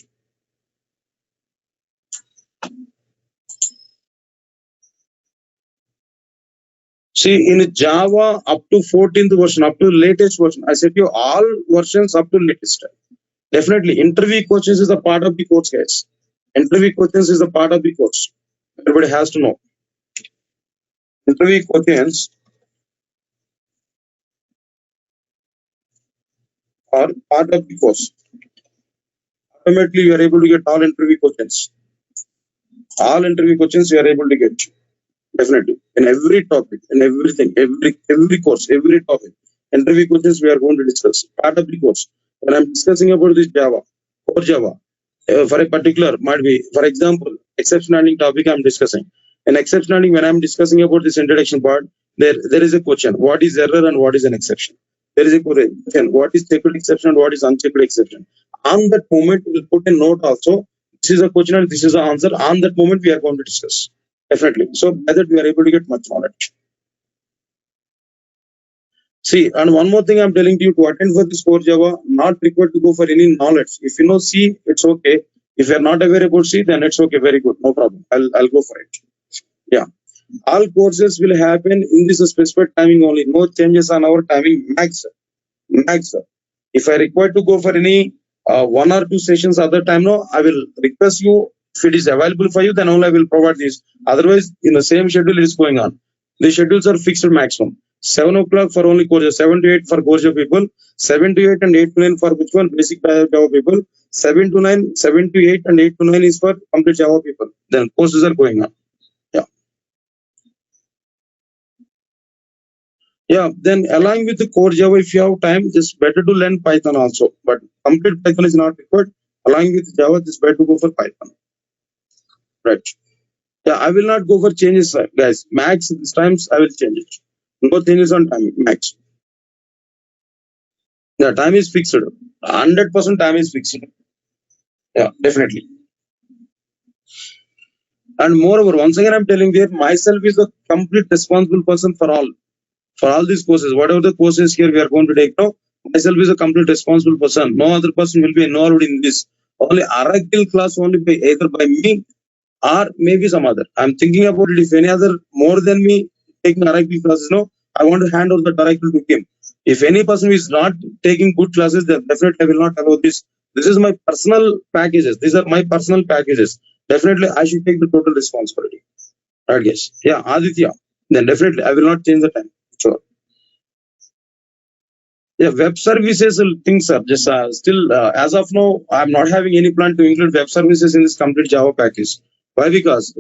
See, in Java, up to 14th version, up to latest version, I said you all versions up to latest. Definitely, interview questions is a part of the course, guys. Interview questions is a part of the course. Everybody has to know. Interview questions are part of the course. Automatically, you are able to get all interview questions. All interview questions you are able to get. Definitely. In every topic, in everything, every course, every topic. Interview questions we are going to discuss. Part of the course. When I'm discussing about this Java, core Java, for a particular might be, for example, exception handling topic I'm discussing. In exception handling, when I'm discussing about this introduction part, there is a question. What is error and what is an exception? There is a question. What is checked exception and what is unchecked exception? On that moment, we'll put a note also. This is a question and this is the answer. On that moment, we are going to discuss. Definitely. So by that we are able to get much knowledge. See, and one more thing I'm telling you to attend for this core Java, not required to go for any knowledge. If you know C, it's okay. If you're not aware about C, then it's okay. Very good. No problem. I'll go for it. Yeah. All courses will happen in this specified timing only. No changes on our timing max. Max. If I require to go for any one or two sessions other time, no, I will request you. If it is available for you, then only I will provide this. Otherwise, in the same schedule it is going on. The schedules are fixed maximum. 7 o'clock for only courses, 7 to 8 for course people, 7 to 8 and 8 to 9 for which one? Basic Java people, 7 to 9, 7 to 8 and 8 to 9 is for complete Java people. Then courses are going on. Yeah. Yeah, then along with the core Java, if you have time, just better to learn Python also. But complete Python is not required. Along with Java, just better to go for Python. Right. Yeah, I will not go for changes, guys. Max this times I will change it. No changes on time. Max. Yeah, time is fixed. 100% time is fixed. Yeah, definitely. And moreover, once again, I'm telling you, myself is the complete responsible person for all these courses. Whatever the courses here we are going to take now, myself is a complete responsible person. No other person will be involved in this. Only Oracle class only by either by me or maybe some other. I'm thinking about it. If any other more than me taking Oracle classes, no, I want to hand over the directive to him. If any person is not taking good classes, then definitely I will not allow this. This is my personal packages. These are my personal packages. Definitely, I should take the total responsibility. Right, yes. Yeah, Aditya. Then definitely, I will not change the time. Sure. Yeah, web services things are just still as of now, I'm not having any plan to include web services in this complete Java package. Why? Because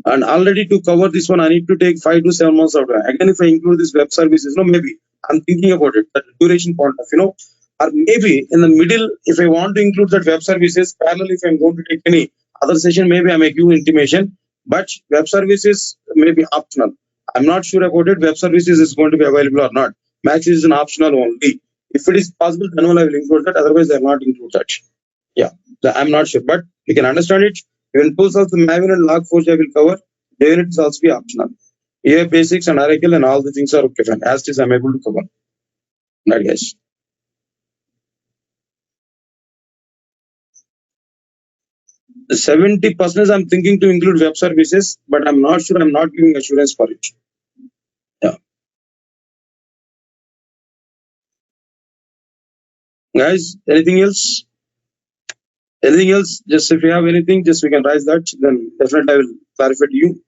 and already to cover this one, I need to take 5 to 7 months of time. Again, if I include this web services, no, maybe I'm thinking about it, the duration point of, or maybe in the middle, if I want to include that web services, parallel, if I'm going to take any other session, maybe I make you intimation, but web services may be optional. I'm not sure about it. Web services is going to be available or not. Max is an optional only. If it is possible, then only I will include that. Otherwise, I will not include that. Yeah, I'm not sure, but you can understand it. Even tools of the Maven and Log4j I will cover. There it is also be optional. AI basics and Oracle and all the things are okay. Fine. As it is, I'm able to cover. Right, guys. 70% I'm thinking to include web services, but I'm not sure. I'm not giving assurance for it. Yeah, guys. Anything else? Anything else? Just if you have anything, just we can raise that. Then definitely I will clarify to you.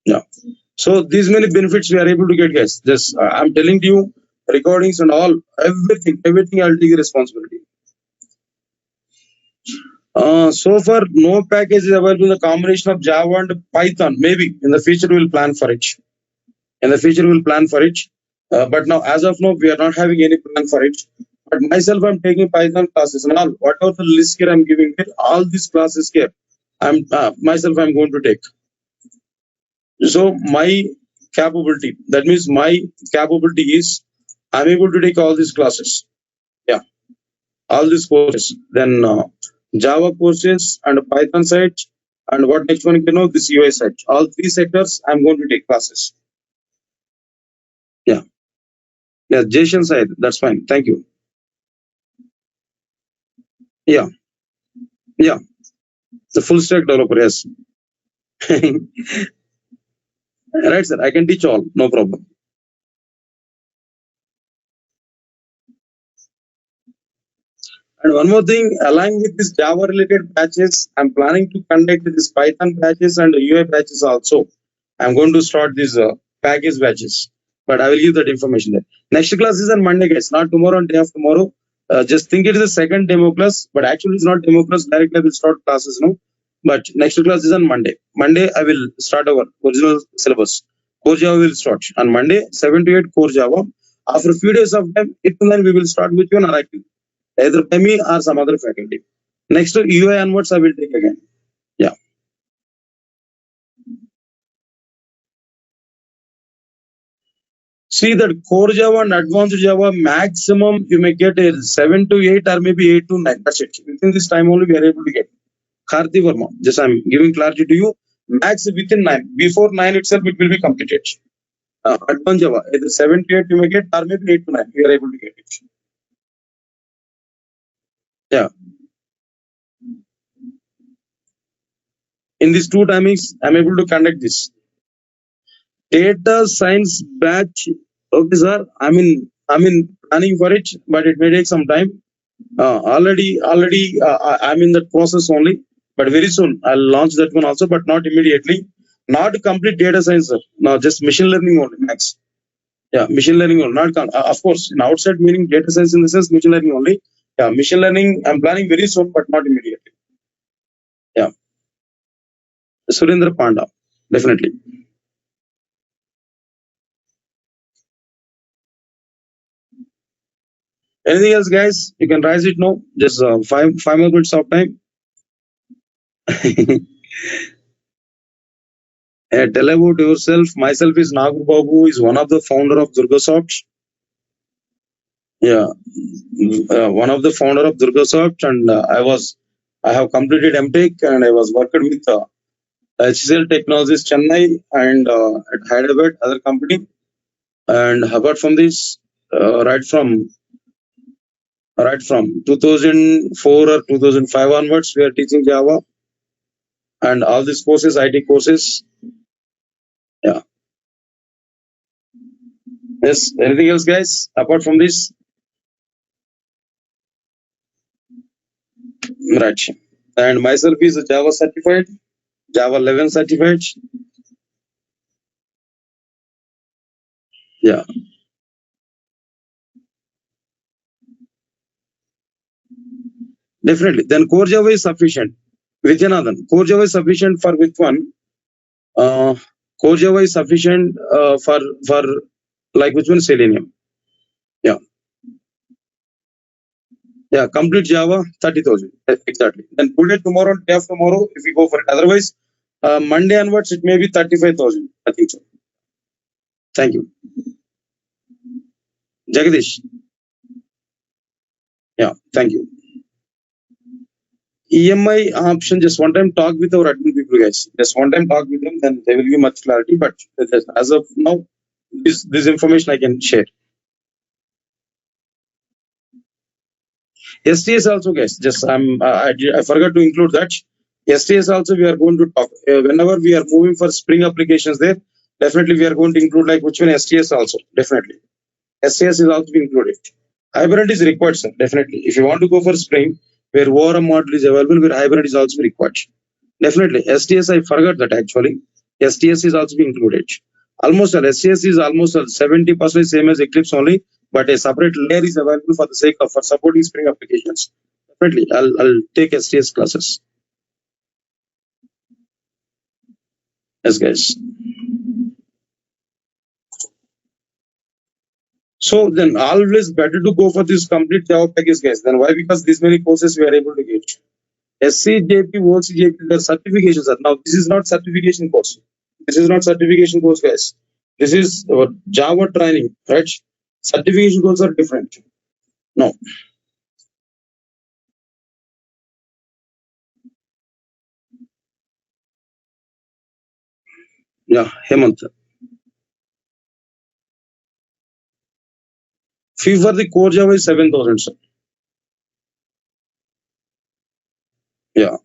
Yeah. So these many benefits we are able to get, guys. Just I'm telling you, recordings and all, everything I'll take responsibility. So far, no package is available in the combination of Java and Python. Maybe in the future we'll plan for it. In the future we'll plan for it. But now, as of now, we are not having any plan for it. But myself, I'm taking Python classes and all. Whatever the list here I'm giving here, all these classes here, I'm going to take. So my capability, that means my capability is I'm able to take all these classes. Yeah, all these courses. Then Java courses and Python side. And what next one this UI side. All three sectors I'm going to take classes. Yeah. Yeah, JSON side. That's fine. Thank you. Yeah. Yeah. The full stack developer, yes. Right, sir. I can teach all. No problem. And one more thing, along with this Java related patches, I'm planning to conduct this Python patches and UI patches also. I'm going to start these package batches, but I will give that information there. Next class is on Monday, guys, not tomorrow and day after tomorrow. Just think it is the second demo class, but actually it's not demo class. Directly I will start classes now. But next class is on Monday. Monday I will start our original syllabus. Core Java will start on Monday, 7 to 8 Core Java. After a few days of time, it then we will start with you on Oracle, either by me or some other faculty. Next UI onwards, I will take again. Yeah. See that core Java and advanced Java maximum you may get a 7 to 8 or maybe 8 to 9. That's it. Within this time only we are able to get. Karthi Verma, just I'm giving clarity to you. Max within 9. Before 9 itself it will be completed. Advanced Java either 7 to 8 you may get or maybe 8 to 9. We are able to get it. Yeah. In these two timings, I'm able to conduct this. Data science batch. Okay, sir. I'm in planning for it, but it may take some time. Already, I'm in that process only. But very soon I'll launch that one also, but not immediately. Not complete data science, sir. No, just machine learning only, max. Yeah, machine learning only. Not of course, in outside meaning data science in the sense machine learning only. Yeah, machine learning. I'm planning very soon, but not immediately. Yeah, Surendra Panda, definitely. Anything else, guys? You can raise it now. Just five more minutes of time. Tell about yourself. Myself is Nagoor Babu, is one of the founder of Durgasoft. Yeah, one of the founder of Durgasoft, and I have completed MTech, and I was working with HCL Technologies Chennai and at Hyderabad, other company. And apart from this, right from 2004 or 2005 onwards, we are teaching Java. and all these courses, IT courses. Yeah. Yes. Anything else, guys? Apart from this, right? And myself is a Java certified, Java 11 certified. Yeah, definitely. Then core Java is sufficient. Vidyanathan, core Java is sufficient for which one? Uh, core Java is sufficient for like which one? Selenium. Yeah, yeah. Complete Java 30,000 exactly. Then today, tomorrow, day after tomorrow, if we go for it. Otherwise, Monday onwards, it may be 35,000. I think so. Thank you, Jagadish. Yeah, thank you. EMI option, just one time talk with our admin people, guys. Just one time talk with them, then they will give much clarity. But as of now, this information I can share. STS also, guys. Just I forgot to include that. STS also we are going to talk whenever we are moving for Spring applications. There definitely we are going to include like which one STS also definitely. STS is also included. Hybrid is required, sir. Definitely. If you want to go for Spring, where ORM model is available, where hybrid is also required. Definitely. STS, I forgot that actually. STS is also included. Almost all STS is almost 70% same as Eclipse only, but a separate layer is available for the sake of for supporting Spring applications. Definitely, I'll take STS classes. Yes, guys. So then always better to go for this complete Java package, guys. Then why? Because these many courses we are able to get. SCJP, OCJP, their certifications are now. This is not certification course. This is not certification course, guys. This is Java training, right? Certification courses are different. No, yeah, Hemant. Fee for the core Java is 7,000. Sir. Yeah,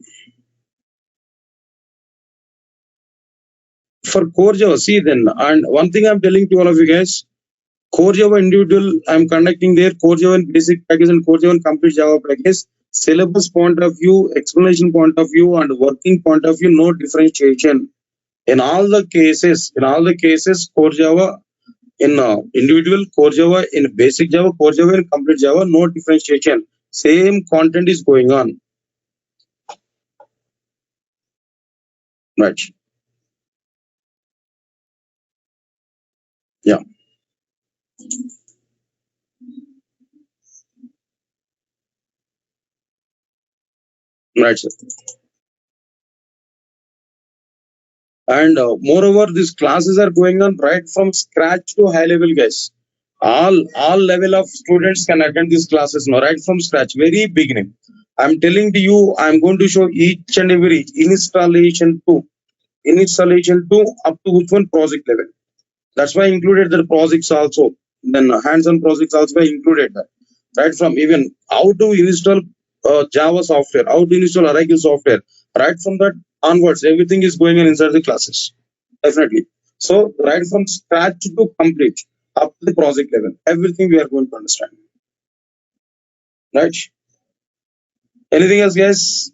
for core Java, see then, and one thing I'm telling to all of you guys, core Java individual, I'm conducting their core Java and basic package and core Java and complete Java package. Syllabus point of view, explanation point of view, and working point of view, no differentiation. In all the cases, core Java in individual core Java, in basic Java, core Java, and complete Java, no differentiation. Same content is going on, right? Yeah, right, sir. And moreover, these classes are going on right from scratch to high level, guys. All level of students can attend these classes now, right from scratch, very beginning. I'm telling to you, I'm going to show each and every installation to up to which one project level. That's why I included the projects also. Then hands-on projects also I included that. Right from even how to install Java software, how to install Oracle software. Right from that onwards, everything is going on inside the classes. Definitely. So right from scratch to complete up to the project level, everything we are going to understand. Right? Anything else, guys?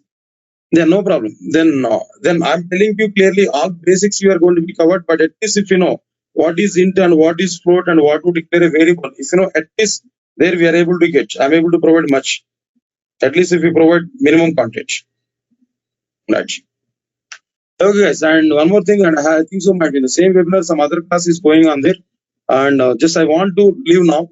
Then no problem. Then I'm telling you clearly all basics you are going to be covered. But at least if you know what is int and what is float and what to declare a variable, if you know at least there we are able to get. I'm able to provide much. At least if we provide minimum content, right? Okay, guys. And one more thing, and I think so might be the same webinar. Some other class is going on there, and just I want to leave now.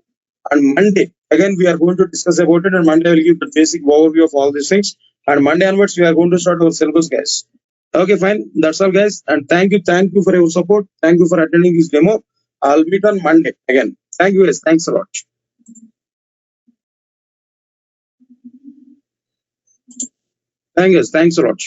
And Monday again we are going to discuss about it, and Monday I will give the basic overview of all these things. And Monday onwards we are going to start our syllabus, guys. Okay, fine. That's all, guys. And thank you for your support. Thank you for attending this demo. I'll meet on Monday again. Thank you, guys. Thanks a lot. Thank you, guys. Thanks a lot.